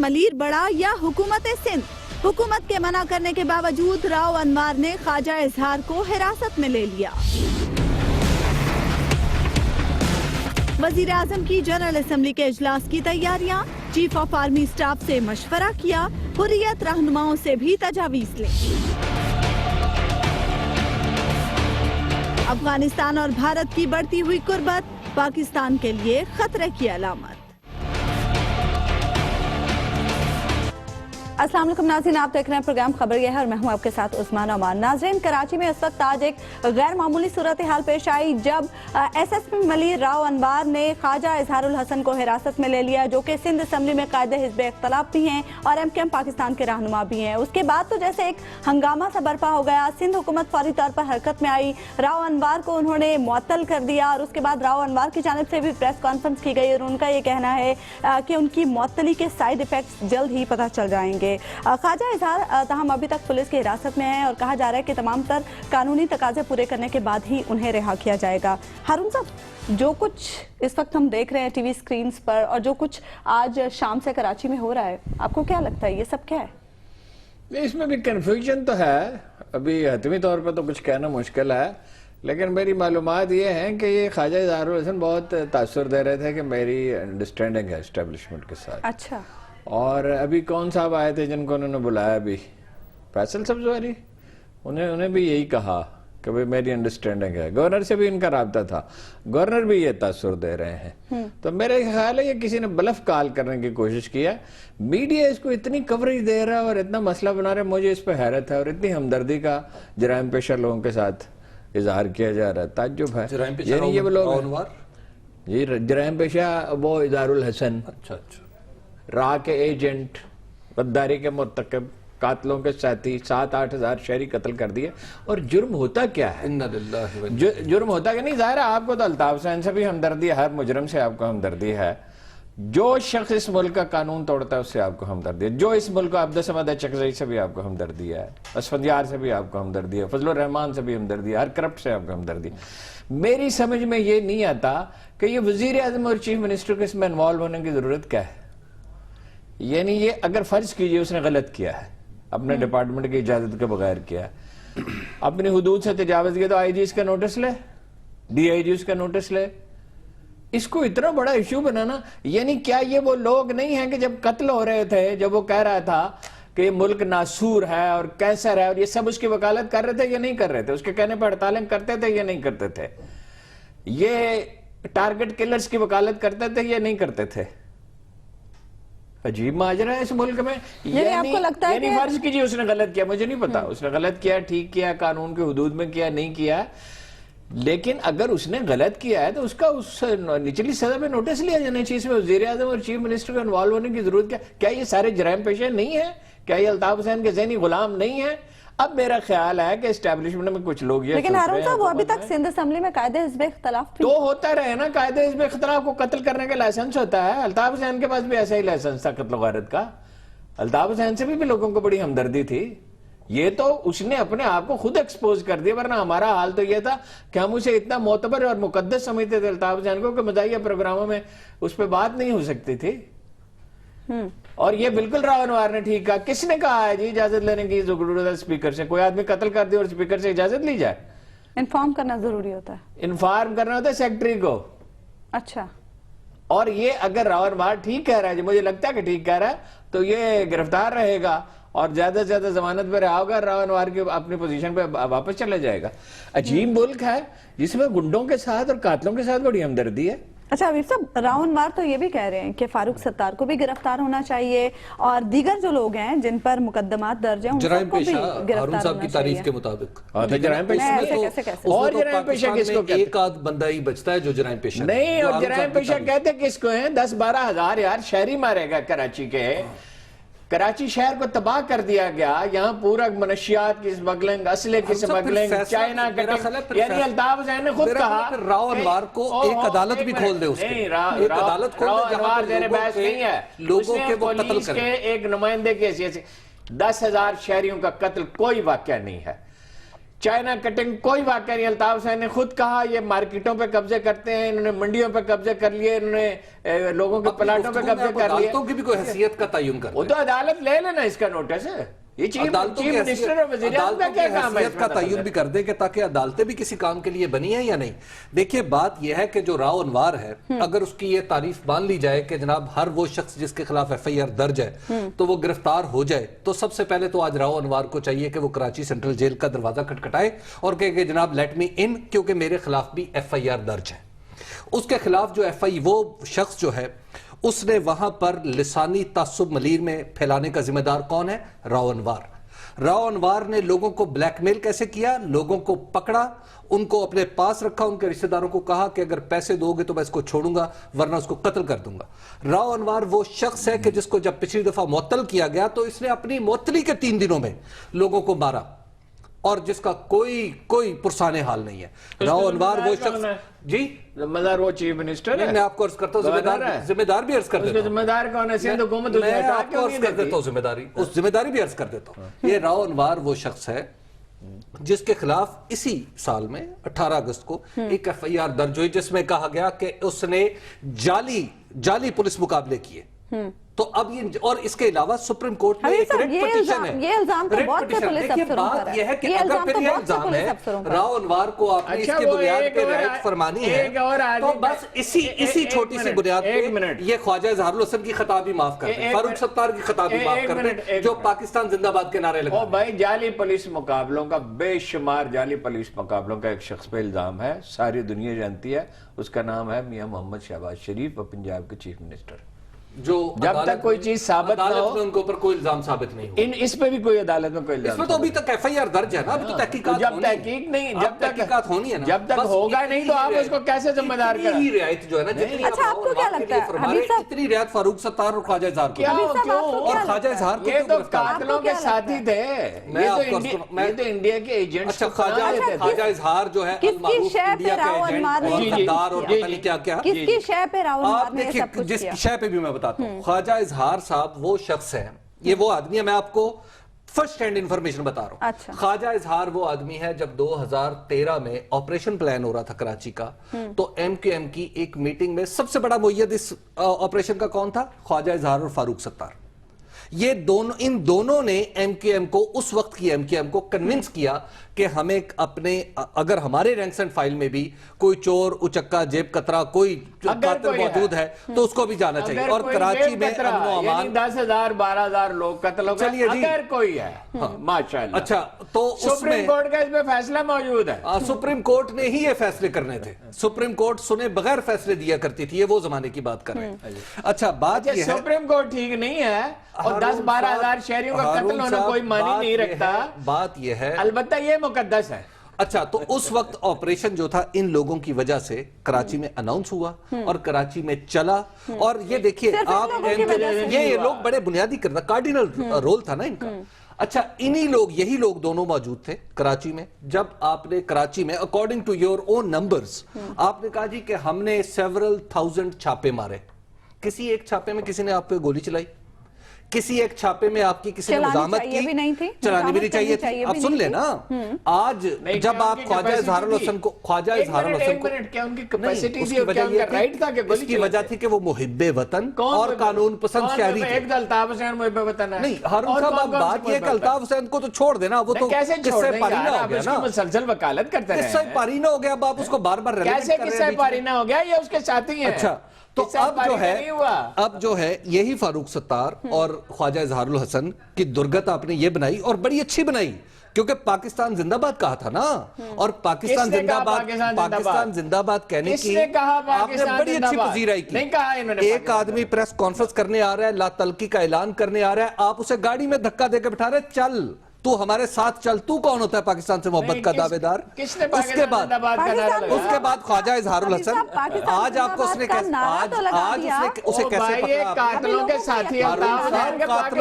ملیر بڑا یا حکومت سندھ؟ حکومت کے منع کرنے کے باوجود راؤ انوار نے خواجہ اظہار کو حراست میں لے لیا۔ وزیر اعظم کی جنرل اسمبلی کے اجلاس کی تیاریاں، چیف آف آرمی اسٹاف سے مشورہ کیا، حریت رہنماؤں سے بھی تجاویز لیں۔ افغانستان اور بھارت کی بڑھتی ہوئی قربت پاکستان کے لیے خطرے کی علامت۔ السلام علیکم ناظرین، آپ دیکھ رہے ہیں پروگرام خبر یہ ہے اور میں ہوں آپ کے ساتھ عثمان امان۔ ناظرین، کراچی میں اس وقت آج ایک غیر معمولی صورتحال پیش آئی جب S S P Malir Rao Anwar نے خواجہ اظہار الحسن کو حراست میں لے لیا، جو کہ سندھ اسمبلی میں قائد حزب اختلاف بھی ہیں اور ایم کیو ایم پاکستان کے رہنما بھی ہیں۔ اس کے بعد تو جیسے ایک ہنگامہ سا برپا ہو گیا، سندھ حکومت فوری طور پر حرکت میں آئی، راؤ انوار کو انہوں نے معطل کر دیا اور اس کے بعد راؤ انوار کی جانب سے بھی پریس کانفرنس کی گئی اور ان کا یہ کہنا ہے کہ ان کی معطلی کے سائیڈ ایفیکٹس جلد ہی پتہ چل جائیں گے۔ خواجہ اظہار تاہم ابھی تک پولیس کی حراست میں ہیں اور کہا جا رہا ہے کہ تمام تر قانونی تقاضے پورے کرنے کے بعد ہی انہیں رہا کیا جائے گا۔ ہارون صاحب، جو کچھ اس وقت ہم دیکھ رہے ہیں ٹی وی سکرینز پر اور جو کچھ آج شام سے کراچی میں ہو رہا ہے، آپ کو کیا لگتا ہے یہ سب کیا ہے؟ اس میں بھی کنفیوژن تو ہے، ابھی حتمی طور پر تو کچھ کہنا مشکل ہے، لیکن میری معلومات یہ ہیں کہ یہ خواجہ اظہار الحسن بہت تاثر دے رہے تھے کہ میری انڈرسٹینڈنگ ہے اسٹیبلشمنٹ کے ساتھ۔ اچھا، اور ابھی کون صاحب آئے تھے جن کو انہوں نے بلایا، ابھی فیصل سبزواری، انہیں بھی یہی کہا کہ بھئی میری انڈرسٹینڈنگ ہے۔ گورنر سے بھی ان کا رابطہ تھا، گورنر بھی یہ تاثر دے رہے ہیں۔ تو میرے خیال ہے یہ کسی نے بلف کال کرنے کی کوشش کی ہے، میڈیا اس کو اتنی کوریج دے رہا ہے اور اتنا مسئلہ بنا رہا ہے، مجھے اس پہ حیرت ہے اور اتنی ہمدردی کا جرائم پیشہ لوگوں کے ساتھ اظہار کیا جا رہا ہے، تعجب ہے۔ یعنی یہ لوگ جی جرائم پیشہ وہ اظہار الحسن، راہ کے ایجنٹ، غداری کے مرتکب، قاتلوں کے ساتھی، 7-8 ہزار شہری قتل کر دیے۔ اور جرم ہوتا کیا ہے؟ جرم ہوتا کہ نہیں، ظاہر ہے آپ کو تو الطاف حسین سے بھی ہمدردی ہے، ہر مجرم سے آپ کو ہمدردی ہے، جو شخص اس ملک کا قانون توڑتا ہے اس سے آپ کو ہمدردی ہے، جو اس ملک کو عبدالصمد چکزئی سے بھی آپ کو ہمدردی ہے، اسفندیار سے بھی آپ کو ہمدردی ہے، فضل الرحمان سے بھی ہمدردی ہے، ہر کرپٹ سے آپ کو ہمدردی ہے۔ میری سمجھ میں یہ نہیں آتا کہ یہ وزیر اعظم اور چیف منسٹر کو اس میں انوالو ہونے کی ضرورت کیا ہے؟ یعنی یہ اگر فرض کیجئے اس نے غلط کیا ہے، اپنے ڈپارٹمنٹ کی اجازت کے بغیر کیا ہے، اپنی حدود سے تجاوز کیا، تو آئی جی اس کا نوٹس لے، ڈی آئی جی اس کا نوٹس لے۔ اس کو اتنا بڑا ایشو بنانا، یعنی کیا یہ وہ لوگ نہیں ہیں کہ جب قتل ہو رہے تھے، جب وہ کہہ رہا تھا کہ یہ ملک ناسور ہے اور کینسر ہے، اور یہ سب اس کی وکالت کر رہے تھے یا نہیں کر رہے تھے؟ اس کے کہنے پر ہڑتالیں کرتے تھے یا نہیں کرتے تھے؟ یہ ٹارگٹ کلرز کی وکالت کرتے تھے یا نہیں کرتے تھے؟ عجیب ماجرا ہے اس ملک میں۔ یعنی فرض کیجئے اس نے غلط کیا، مجھے نہیں پتا اس نے غلط کیا، ٹھیک کیا، قانون کے حدود میں کیا، نہیں کیا، لیکن اگر اس نے غلط کیا ہے تو اس کا اس نچلی سطح پہ نوٹس لیا جانا چاہیے۔ اس میں وزیر اعظم اور چیف منسٹر کو انوالو ہونے کی ضرورت کیا یہ سارے جرائم پیشہ نہیں ہیں؟ کیا یہ الطاف حسین کے ذہنی غلام نہیں ہیں؟ اب میرا خیال ہے کہ اسٹیبلشمنٹ میں کچھ لوگ یہ لیکن ہارون صاحب وہ ابھی تک سندھ اسمبلی میں قائد حزب اختلاف تو ہوتا رہے نا، قائد حزب اختلاف کو قتل کرنے کا لائسنس ہوتا ہے، الطاف حسین کے پاس بھی ایسا ہی لائسنس تھا قتل و غارت کا، الطاف حسین سے بھی لوگوں کو بڑی ہمدردی تھی۔ یہ تو اس نے اپنے آپ کو خود ایکسپوز کر دیا، ورنہ ہمارا حال تو یہ تھا کہ ہم اسے اتنا معتبر اور مقدس سمجھتے تھے الطاف حسین کو کہ مزاحیہ پروگراموں میں اس پہ بات نہیں ہو سکتی تھی۔ اور یہ بالکل راؤ انوار نے ٹھیک کہا۔ کس نے کہا ہے جی اجازت لینے کی ضرورت ہے اسپیکر سے؟ کوئی آدمی قتل کر دے اور اسپیکر سے اجازت لی جائے؟ انفارم کرنا ضروری ہوتا ہے، انفارم کرنا ہوتا ہے سیکرٹری کو۔ اچھا، اور یہ اگر راؤ انوار ٹھیک کہہ رہا ہے، مجھے لگتا ہے کہ ٹھیک کہہ رہا ہے، تو یہ گرفتار رہے گا اور زیادہ سے زیادہ ضمانت پہ رہا ہوگا، راؤ انوار کی اپنی پوزیشن پہ واپس چلا جائے گا۔ عجیب ملک ہے جس میں گنڈوں کے ساتھ اور قاتلوں کے ساتھ بڑی ہمدردی ہے۔ اچھا عبیر صاحب، راؤ انوار تو یہ بھی کہہ رہے ہیں کہ فاروق ستار کو بھی گرفتار ہونا چاہیے اور دیگر جو لوگ ہیں جن پر مقدمات درج ہیں ان سب کو بھی گرفتار ہونا چاہیے۔ تعریف کے مطابق اور جرائم پیشہ کس کو کہتے ہیں؟ ایک آدھ بندہ ہی بچتا ہے جو جرائم پیشہ نہیں، اور جرائم پیشہ کہتے کس کو ہیں؟ 10-12 ہزار یار شہری مارے گا کراچی کے، کراچی شہر کو تباہ کر دیا گیا، یہاں پورا منشیات کی سمگلنگ، اسلحے کی سمگلنگ، چائنا کٹنگ، یعنی الطاف حسین نے خود کہا راؤ انوار کو ایک عدالت بھی کھول دے، اس کے ایک عدالت کھول دے جہاں پر بحث نہیں ہے، لوگوں کے وہ قتل پولیس کریں۔ کے ایک نمائندے کی حیثیت سے 10,000 شہریوں کا قتل کوئی واقعہ نہیں ہے۔ چائنا کٹنگ کوئی واقعہ نہیں. الطاف حسین نے خود کہا یہ مارکیٹوں پہ قبضے کرتے ہیں, انہوں نے منڈیوں پہ قبضے کر لیے, انہوں نے لوگوں کے پلاٹوں پہ قبضے کر لیے. عدالتوں کی بھی کوئی حیثیت کا تعین کرتے وہ تو عدالت لے لینا اس کا نوٹس ہے. یہ چیف منسٹر اور وزیر اعظم کا کیا کام ہے؟ حیثیت کا تعین بھی کر دیں کہ تاکہ عدالتیں بھی کسی کام کے لیے بنی ہیں یا نہیں. دیکھیے بات یہ ہے کہ جو راؤ انوار ہے, اگر اس کی یہ تعریف مان لی جائے کہ جناب ہر وہ شخص جس کے خلاف ایف آئی آر درج ہے تو وہ گرفتار ہو جائے, تو سب سے پہلے تو آج راؤ انوار کو چاہیے کہ وہ کراچی سینٹرل جیل کا دروازہ کھٹکھٹائے اور کہے کہ جناب لیٹ می ان, کیونکہ میرے خلاف بھی ایف آئی آر درج ہے. اس کے خلاف جو ایف آئی وہ شخص جو ہے اس نے وہاں پر لسانی تعصب ملیر میں پھیلانے کا ذمہ دار کون ہے؟ راؤ انوار. راؤ انوار نے لوگوں کو بلیک میل کیسے کیا؟ لوگوں کو پکڑا, ان کو اپنے پاس رکھا, ان کے رشتہ داروں کو کہا کہ اگر پیسے دو گے تو میں اس کو چھوڑوں گا ورنہ اس کو قتل کر دوں گا. راؤ انوار وہ شخص ہے کہ جس کو جب پچھلی دفعہ معطل کیا گیا تو اس نے اپنی معطلی کے 3 دنوں میں لوگوں کو مارا اور جس کا کوئی پرسان حال نہیں ہے. راؤ انوار وہ شخص جی ذمہ دار وہ چیف منسٹر ہے. میں آپ کو عرض کرتا ہوں ذمہ دار بھی عرض کر دیتا ہوں. ذمہ دار کون ہے؟ سندھ حکومت میں آپ کو عرض کر دیتا ہوں ذمہ داری, اس ذمہ داری بھی عرض کر دیتا ہوں. یہ راؤ انوار وہ شخص ہے جس کے خلاف اسی سال میں 18 اگست کو ایک ایف آئی آر درج ہوئی جس میں کہا گیا کہ اس نے جعلی پولیس مقابلے کیے. تو اب یہ اور اس کے علاوہ سپریم کورٹ میں ایک ریٹ پٹیشن ہے. یہ الزام تو بہت سے پولیس افسروں پر ہے. یہ ہے کہ اگر پھر یہ الزام ہے راؤ انوار کو آپ نے اس کی بنیاد پہ رعایت فرمانی ہے تو بس اسی چھوٹی سی بنیاد پہ یہ خواجہ اظہار الحسن کی خطاب بھی معاف کر دیں, فاروق ستار کی خطاب بھی معاف کر دیں جو پاکستان زندہ باد کے نعرے لگا. بھائی جعلی پولیس مقابلوں کا, بے شمار جعلی پولیس مقابلوں کا ایک شخص پہ الزام ہے, ساری دنیا جانتی ہے, اس کا نام ہے میاں محمد شہباز شریف, پنجاب کے چیف منسٹر. جو جب تک کوئی چیز ثابت نہ ہو عدالت میں ان کے اوپر کوئی الزام ثابت نہیں ہو, اس پہ بھی کوئی عدالت میں کوئی الزام. اس میں تو ابھی تک ایف آئی آر درج ہے نا, ابھی تو تحقیقات جب تحقیق نہیں, جب تحقیقات ہونی ہے نا, جب تک ہوگا نہیں تو آپ اس کو کیسے ذمہ دار کریں؟ اتنی رعایت جو ہے نا جتنی اچھا آپ کو کیا لگتا ہے حبیب صاحب, اتنی رعایت فاروق ستار اور خواجہ اظہار کو, اور خواجہ اظہار کو یہ تو قاتلوں کے ساتھی تھے, یہ تو انڈیا کے ایجنٹس. اچھا خواجہ اظہار جو ہے کس کی شے پہ راؤ انوار نے کس کی شے پہ راؤ انوار نے سب کچھ جس شے پہ بھی میں بتاتا ہوں. خواجہ اظہار صاحب وہ شخص ہے, یہ وہ آدمی ہے, میں آپ کو فرسٹ ہینڈ انفارمیشن بتا رہا ہوں. اچھا. خواجہ اظہار وہ آدمی ہے جب 2013 میں آپریشن پلان ہو رہا تھا کراچی کا تو ایم کیو ایم کی ایک میٹنگ میں سب سے بڑا مؤید اس آپریشن کا کون تھا؟ خواجہ اظہار اور فاروق ستار. ان دونوں نے ایم کیو ایم کو, اس وقت کی ایم کیو ایم کو کنونس کیا کہ ہمیں اپنے, اگر ہمارے رینکس اینڈ فائل میں بھی کوئی چور, اچکا, جیب کترا, کوئی قاتل موجود ہے تو اس کو بھی جانا چاہیے. اور کراچی میں امن و امان 10,000 12,000 لوگ قتل ہو گئے, اگر کوئی ہے ماشاءاللہ. اچھا تو سپریم کورٹ کا اس میں فیصلہ موجود ہے. سپریم کورٹ نے ہی یہ فیصلے کرنے تھے, سپریم کورٹ سنے بغیر فیصلے دیا کرتی تھی, یہ وہ زمانے کی بات کر رہے ہیں. اچھا بات یہ ہے سپریم کورٹ ٹھیک نہیں ہے اور 10-12 ہزار شہریوں کا قتل ہونا کوئی معنی نہیں رکھتا. بات یہ ہے, البتہ یہ مقدس ہے. اچھا تو اس وقت آپریشن جو تھا ان لوگوں کی وجہ سے کراچی میں اناؤنس ہوا اور کراچی میں چلا, اور یہ دیکھیے آپ یہ لوگ بڑے بنیادی کارڈینل رول تھا نا ان کا. اچھا یہی لوگ دونوں موجود تھے کراچی میں جب آپ نے کراچی میں according to your own numbers آپ نے کہا جی کہ ہم نے سیورل 1000 چھاپے مارے. کسی ایک چھاپے میں کسی نے آپ پہ گولی چلائی, کسی ایک چھاپے میں آپ کی کسی نے مزاحمت کی, چلانی بھی نہیں چاہیے تھی. اب سن لے نا, آج جب آپ خواجہ اظہار الحسن کو اس کی وجہ تھی کہ وہ محب وطن اور قانون پسند شہری تھے. نہیں ہارون صاحب, آپ بات یہ کہ الطاف حسین کو تو چھوڑ دینا, وہ تو قصہ پارینہ ہو گیا نا, مسلسل وکالت کرتے رہے, قصہ پارینہ ہو گیا. اب آپ اس کو بار بار کیسے قصہ پارینہ ہو گیا, یہ اس کے ساتھی ہیں. اچھا تو اب جو ہے یہی فاروق ستار اور خواجہ اظہار الحسن کی درگت آپ نے یہ بنائی اور بڑی اچھی بنائی کیونکہ پاکستان زندہ باد کہا تھا نا, اور پاکستان زندہ باد کہنے کی آپ نے بڑی اچھی پذیرائی کی. ایک آدمی پریس کانفرنس کرنے آ رہا ہے, لا تلقی کا اعلان کرنے آ رہا ہے, آپ اسے گاڑی میں دھکا دے کے بٹھا رہے, چل تو ہمارے ساتھ چل. تو کون ہوتا ہے پاکستان سے محبت کا دعوے دار؟ اس کے بعد خواجہ اظہار الحسن, آج آپ کو اس نے اسے کیسے پکڑا؟ قاتلوں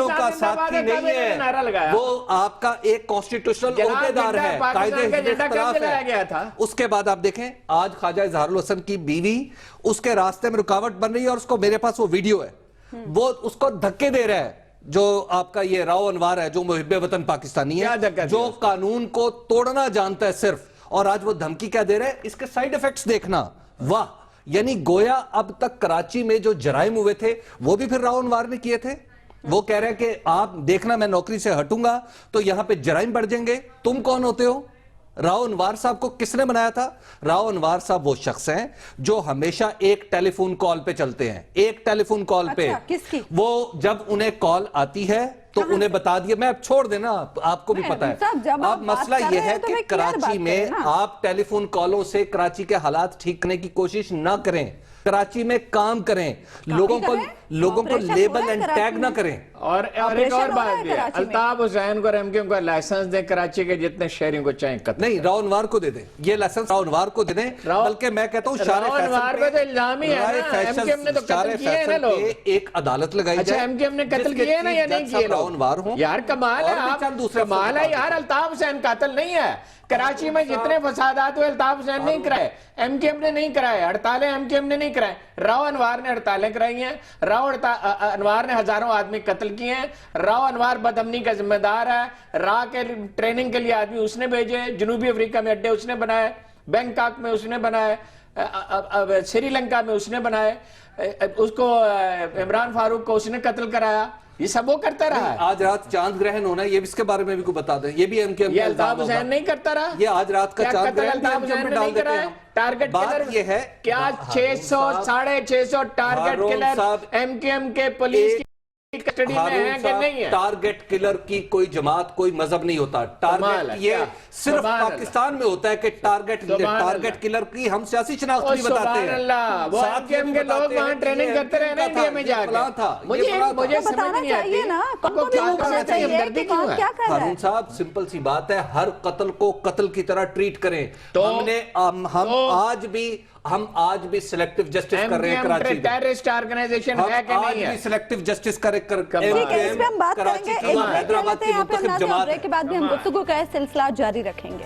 کا ساتھی نہیں ہے, وہ آپ کا ایک کانسٹیٹیوشنل عہدیدار ہے, قائد حزب اختلاف ہے. اس کے بعد آپ دیکھیں آج خواجہ اظہار الحسن کی بیوی اس کے راستے میں رکاوٹ بن رہی ہے, اور اس کو میرے پاس وہ ویڈیو ہے, وہ اس کو دھکے دے رہا ہے جو آپ کا یہ راؤ انوار ہے جو محب وطن پاکستانی کیا ہے دقت جو ہے؟ قانون کو توڑنا جانتا ہے صرف، اور آج وہ دھمکی کیا دے رہے ہیں، اس کے سائیڈ ایفیکٹس دیکھنا، واہ، یعنی گویا اب تک کراچی میں جو جرائم ہوئے تھے وہ بھی پھر راؤ انوار نے کیے تھے. وہ کہہ رہے ہیں کہ آپ دیکھنا میں نوکری سے ہٹوں گا تو یہاں پہ جرائم بڑھ جائیں گے. تم کون ہوتے ہو؟ راؤ انوار صاحب کو کس نے بنایا تھا؟ راؤ انوار صاحب وہ شخص ہیں جو ہمیشہ ایک ٹیلی فون کال پہ چلتے ہیں، ایک ٹیلی فون کال پہ. اچھا، کس کی؟ وہ جب انہیں کال آتی ہے تو انہیں بتا دیا، میں اب چھوڑ دینا، آپ کو بھی نہیں، پتا صاحب، جب ہے. آپ اب بات مسئلہ کر یہ رہے ہے ہیں تو کہ میں clear کراچی بات میں کریں نا. آپ ٹیلی فون کالوں سے کراچی کے حالات ٹھیک کرنے کی کوشش نہ کریں، کراچی میں کام کریں، لوگوں کو آپریشن ہو لیبل رہا ہے اینڈ کراچی ٹیگ نہ میں. کریں. اور ایک آپریشن اور ہو رہا ہے بات بھی ہے، کراچی میں. الطاف حسین کو اور ایم کیو ایم کا لائسنس دیں، کراچی کے جتنے شہریوں کو چاہیں قتل نہیں، راؤ انوار کو دے دیں، یہ لائسنس راؤ انوار کو دے دیں. بلکہ میں کہتا ہوں شارع راؤ انوار فیصل پہ تو الزام ہی ہے رائے نا، ایم کیو ایم نے تو شارع قتل کیے ہیں نا فیصل لوگ. پہ ایک عدالت لگائی اچھا، جائے ایم کیو ایم نے جس قتل کے کیے نا یا چیف نہیں جج کیے صاحب راؤ لوگ؟ انوار ہوں. یار کمال ہے، اور بھی آپ چند دوسرے کمال ہے افسر یار. الطاف حسین قاتل نہیں ہے. کراچی میں جتنے فسادات ہوئے الطاف حسین نہیں کرائے، ایم کیو ایم نے نہیں کرائے، ہڑتالیں ایم کیو ایم نے نہیں کرائے، راؤ انوار نے ہڑتالیں کرائی ہیں. راؤ انوار نے ہزاروں آدمی قتل کیے ہیں. راؤ انوار بدامنی کا ذمہ دار ہے. راہ کے ٹریننگ کے لیے آدمی اس نے بھیجے، جنوبی افریقہ میں اڈے اس نے بنائے، بینکاک میں اس نے بنائے، سری لنکا میں اس نے بنائے، اس کو عمران فاروق کو اس نے قتل کرایا. یہ سب وہ کرتا رہا ہے. آج رات چاند گرہن ہونا ہے، یہ بھی اس کے بارے میں بھی کوئی بتا دیں، یہ بھی ایم کیو ایم یہ کا الطاف الزام ہوگا. حسین نہیں کرتا رہا. یہ آج رات کا کیا چاند قتل گرہن بھی الطاف ایم کیو ایم حسین پہ نے نہیں ڈال دیتے کرا ہیں. ہے؟ ٹارگٹ بات کلر یہ ہے کیا 600 650 ٹارگٹ ہارون کلر صاحب ایم کیو ایم کے پولیس کی کسٹڈی میں ہیں ہارون کہ صاحب، نہیں ہے؟ ٹارگٹ کلر کی کوئی جماعت کوئی مذہب نہیں ہوتا. کمال ٹارگٹ ہے، یہ کیا؟ صرف سبحان اللہ. پاکستان میں ہوتا ہے کہ ٹارگٹ کلر کی ہم سیاسی شناخت بھی بتاتے سبحان ہیں. اللہ، وہ ایم کیو ایم کے لوگ وہاں ٹریننگ کرتے رہے نا انڈیا میں جا کے. مجھے سمجھ بتانا نہیں آتی چاہیے نا، آپ کو کیا کرنا چاہیے، ہمدردی کیوں ہے؟ کیا کر رہا ہے؟ ہارون صاحب سمپل سی بات ہے، ہر قتل کو قتل کی طرح ٹریٹ کریں. ہم آج بھی سلیکٹیو جسٹس کر رہے ہیں کراچی میں. ٹیررسٹ آرگنائزیشن ہے کہ آج نہیں بھی ہے؟ سلیکٹیو جسٹس کر ٹھیک ہے، اس پہ ہم بات کریں گے. ایک بریک لے حیدرآباد لیتے کی ہیں، یہاں پہ ہم منتخب ناظرین، اور جماعت بریک کے بعد بھی ہم گفتگو کا سلسلہ جاری رکھیں گے.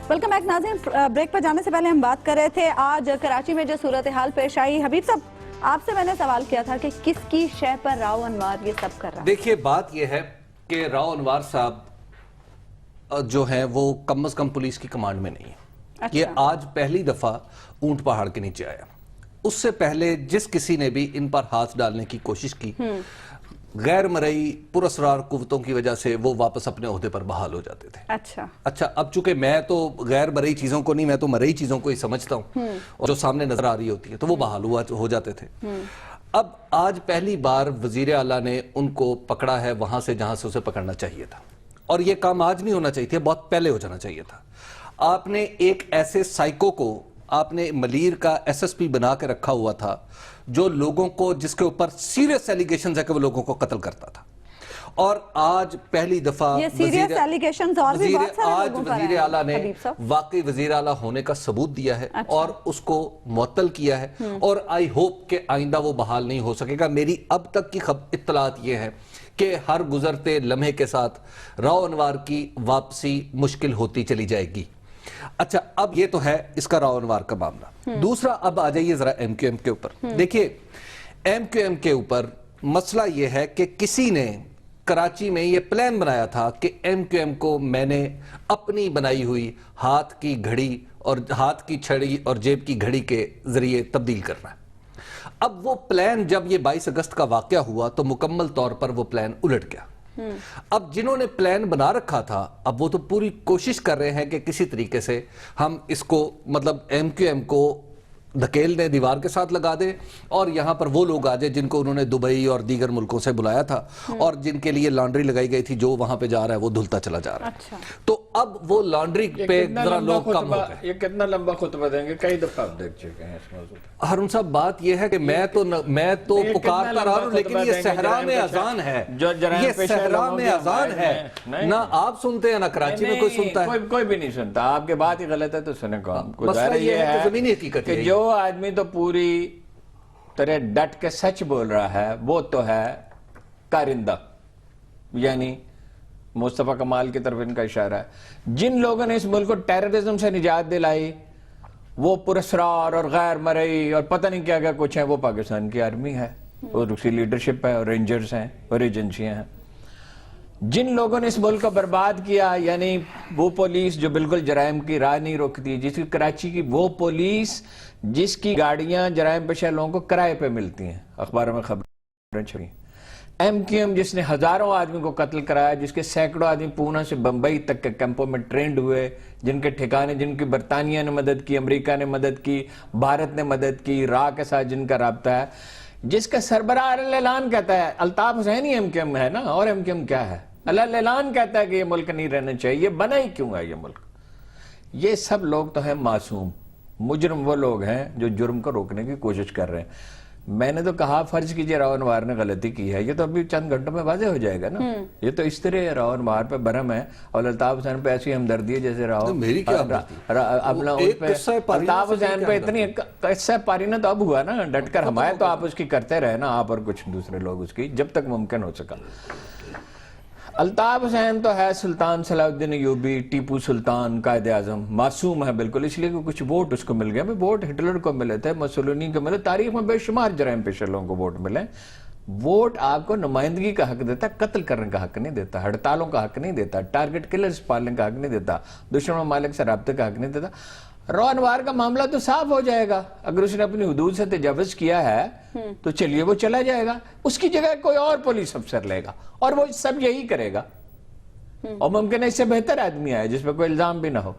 ویلکم بیک ناظرین. بریک پر جانے سے پہلے ہم بات کر رہے تھے آج کراچی میں جو صورتحال پیش آئی. حبیب صاحب، آپ سے میں نے سوال کیا تھا کہ کس کی شے پر راؤ انوار یہ سب کر رہا ہے؟ دیکھیے بات یہ ہے کہ راؤ انوار صاحب جو ہیں وہ کم از کم پولیس کی کمانڈ میں نہیں ہے. یہ آج پہلی دفعہ اونٹ پہاڑ کے نیچے آیا. اس سے پہلے جس کسی نے بھی ان پر ہاتھ ڈالنے کی کوشش کی، غیر مرئی پراسرار قوتوں کی وجہ سے وہ واپس اپنے عہدے پر بحال ہو جاتے تھے. اچھا، اب چونکہ میں تو غیر مرئی چیزوں کو نہیں، میں تو مرئی چیزوں کو ہی سمجھتا ہوں، اور جو سامنے نظر آ رہی ہوتی ہے تو وہ بحال ہو جاتے تھے. اب آج پہلی بار وزیر اعلیٰ نے ان کو پکڑا ہے وہاں سے جہاں سے اسے پکڑنا چاہیے تھا. اور یہ کام آج نہیں ہونا چاہیے تھا، بہت پہلے ہو جانا چاہیے تھا. آپ نے ایک ایسے سائیکو کو آپ نے ملیر کا ایس ایس پی بنا کے رکھا ہوا تھا جو لوگوں کو، جس کے اوپر سیریس ایلیگیشنز ہے کہ وہ لوگوں کو قتل کرتا تھا. اور آج پہلی دفعہ سیریس ایلیگیشنز اور بھی بہت سارے لوگوں پر ہیں. وزیر اعلیٰ نے واقعی وزیر اعلیٰ ہونے کا ثبوت دیا ہے اور اس کو معطل کیا ہے. اور آئی ہوپ کہ آئندہ وہ بحال نہیں ہو سکے گا. میری اب تک کی اطلاعات یہ ہیں کہ ہر گزرتے لمحے کے ساتھ راؤ انوار کی واپسی مشکل ہوتی چلی جائے گی. اچھا، اب یہ تو ہے اس کا راؤ انوار کا معاملہ. دوسرا اب آ جائیے ذرا ایم کیو ایم کے اوپر. دیکھیے ایم کیو ایم کے اوپر مسئلہ یہ ہے کہ کسی نے کراچی میں یہ پلان بنایا تھا کہ ایم کیو ایم کو میں نے اپنی بنائی ہوئی ہاتھ کی گھڑی اور ہاتھ کی چھڑی اور جیب کی گھڑی کے ذریعے تبدیل کرنا ہے. اب وہ پلان جب یہ 22 اگست کا واقعہ ہوا تو مکمل طور پر وہ پلان الٹ گیا. اب جنہوں نے پلان بنا رکھا تھا اب وہ تو پوری کوشش کر رہے ہیں کہ کسی طریقے سے ہم اس کو مطلب ایم کیو ایم کو دھکیل دیں، دیوار کے ساتھ لگا دیں، اور یہاں پر وہ لوگ آ جائیں جن کو انہوں نے دبئی اور دیگر ملکوں سے بلایا تھا اور جن کے لیے لانڈری لگائی گئی تھی، جو وہاں پہ جا رہا ہے وہ دھلتا چلا جا رہا ہے. تو اب وہ لانڈری پہ ذرا لوگ کم ہو گئے. یہ کتنا لمبا خطبہ دیں گے؟ کئی دفعہ آپ دیکھ چکے ہیں اس موضوع پہ. ہارون صاحب بات یہ ہے کہ میں تو پکارتا رہا ہوں، لیکن یہ صحرا میں اذان ہے، یہ صحرا میں اذان ہے. نہ آپ سنتے ہیں نہ کراچی میں کوئی سنتا ہے. کوئی بھی نہیں سنتا. آپ کی بات ہی غلط ہے تو سنیں کون. مسئلہ یہ ہے کہ زمینی حقیقت کہ جو آدمی تو پوری طرح ڈٹ کے سچ بول رہا ہے وہ تو ہے کارندہ، یعنی مصطفیٰ کمال کی طرف ان کا اشارہ ہے. جن لوگوں نے اس ملک کو ٹیررزم سے نجات دلائی وہ پراسرار اور غیر مرئی اور پتہ نہیں کیا کیا کچھ ہے، وہ پاکستان کی آرمی ہے اور اس کی لیڈرشپ ہے اور رینجرز ہیں اور ایجنسیاں ہیں. جن لوگوں نے اس ملک کو برباد کیا، یعنی وہ پولیس جو بالکل جرائم کی راہ نہیں روکتی، جس کی کراچی کی وہ پولیس جس کی گاڑیاں جرائم پیشہ لوگوں کو کرائے پہ ملتی ہیں، اخباروں میں خبریں چھپی. ایم کیو ایم جس نے ہزاروں آدمی کو قتل کرایا، جس کے سینکڑوں آدمی پونا سے بمبئی تک کے کیمپوں میں ٹرینڈ ہوئے، جن کے ٹھکانے، جن کی برطانیہ نے مدد کی، امریکہ نے مدد کی، بھارت نے مدد کی، را کے ساتھ جن کا رابطہ ہے، جس کا سربراہ اعلان کہتا ہے، الطاف حسین ہی ایم کیو ایم ہے نا، اور ایم کیو ایم کیا ہے؟ اعلان کہتا ہے کہ یہ ملک نہیں رہنا چاہیے، یہ بنا ہی کیوں ہے یہ ملک؟ یہ سب لوگ تو ہیں معصوم، مجرم وہ لوگ ہیں جو جرم کو روکنے کی کوشش کر رہے ہیں. میں نے تو کہا فرض کیجئے راؤ انوار نے غلطی کی ہے، یہ تو ابھی چند گھنٹوں میں واضح ہو جائے گا نا. یہ تو اس طرح راؤ انوار پہ برہم ہے اور الطاف حسین پہ ایسی ہمدردی ہے جیسے راؤ اپنا الطاف حسین پہ اتنی قصہ پارینہ تو اب ہوا نا، ڈٹ کر حمایت تو آپ اس کی کرتے رہے نا، آپ اور کچھ دوسرے لوگ اس کی، جب تک ممکن ہو سکا. الطاف حسین تو ہے سلطان صلاح الدین ایوبی، ٹیپو سلطان، قائد اعظم، معصوم ہے بالکل، اس لیے کہ کچھ ووٹ اس کو مل گئے. ووٹ ہٹلر کو ملے تھے، مسولینی کو ملے، تاریخ میں بے شمار جرائم پیشہ لوگوں کو ووٹ ملے. ووٹ آپ کو نمائندگی کا حق دیتا، قتل کرنے کا حق نہیں دیتا، ہڑتالوں کا حق نہیں دیتا، ٹارگٹ کلرز پالنے کا حق نہیں دیتا، دشمن ممالک سے رابطے کا حق نہیں دیتا. راؤ انوار کا معاملہ تو صاف ہو جائے گا، اگر اس نے اپنی حدود سے تجاوز کیا ہے تو چلیے وہ چلا جائے گا، اس کی جگہ کوئی اور پولیس افسر لے گا اور وہ سب یہی کرے گا، اور ممکن ہے اس سے بہتر آدمی آئے جس پہ کوئی الزام بھی نہ ہو.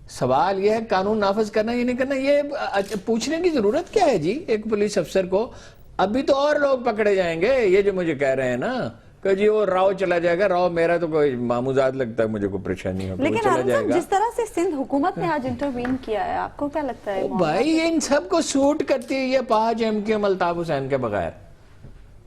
سوال یہ ہے قانون نافذ کرنا یہ نہیں کرنا. یہ پوچھنے کی ضرورت کیا ہے جی ایک پولیس افسر کو؟ ابھی تو اور لوگ پکڑے جائیں گے. یہ جو مجھے کہہ رہے ہیں نا کہ جی وہ راؤ چلا جائے گا، راؤ میرا تو کوئی معموزات لگتا ہے، مجھے کوئی پریشانی ہو، لیکن ہارون صاحب جس طرح سے سندھ حکومت نے آج انٹروین کیا ہے، آپ کو کیا لگتا ہے؟ بھائی یہ ان سب کو سوٹ کرتی ہے، یہ پاج M Q M Altaf Hussain کے بغیر،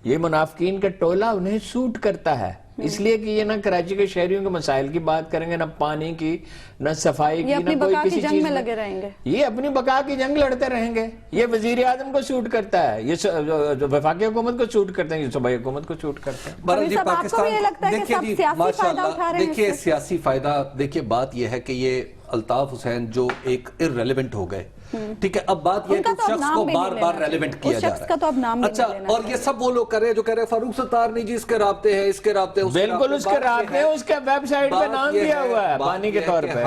یہ منافقین کا ٹولہ انہیں سوٹ کرتا ہے، اس لیے کہ یہ نہ کراچی کے شہریوں کے مسائل کی بات کریں گے، نہ پانی کی، نہ صفائی کی، نہ کوئی کسی چیز میں لگے رہیں گے. یہ اپنی بقا کی جنگ لڑتے رہیں گے. یہ وزیر اعظم کو سوٹ کرتا ہے، یہ وفاقی حکومت کو سوٹ کرتے ہیں، یہ صوبائی حکومت کو سوٹ کرتے ہیں. جی پاکستان دیکھیے سیاسی فائدہ، دیکھیے بات یہ ہے کہ یہ الطاف حسین جو ایک irrelevant ہو گئے، ٹھیک ہے، اب بات یہ ہے کہ اس شخص کو بار بار ریلیونٹ کیا جا رہا ہے. اچھا، اور یہ سب وہ لوگ کر رہے ہیں جو کہہ رہے ہیں فاروق ستار نہیں جی اس کے رابطے ہیں، اس کے رابطے ہیں، بالکل اس کے رابطے ہیں، اس کے ویب سائٹ پہ نام دیا ہوا ہے پانی کے طور پہ.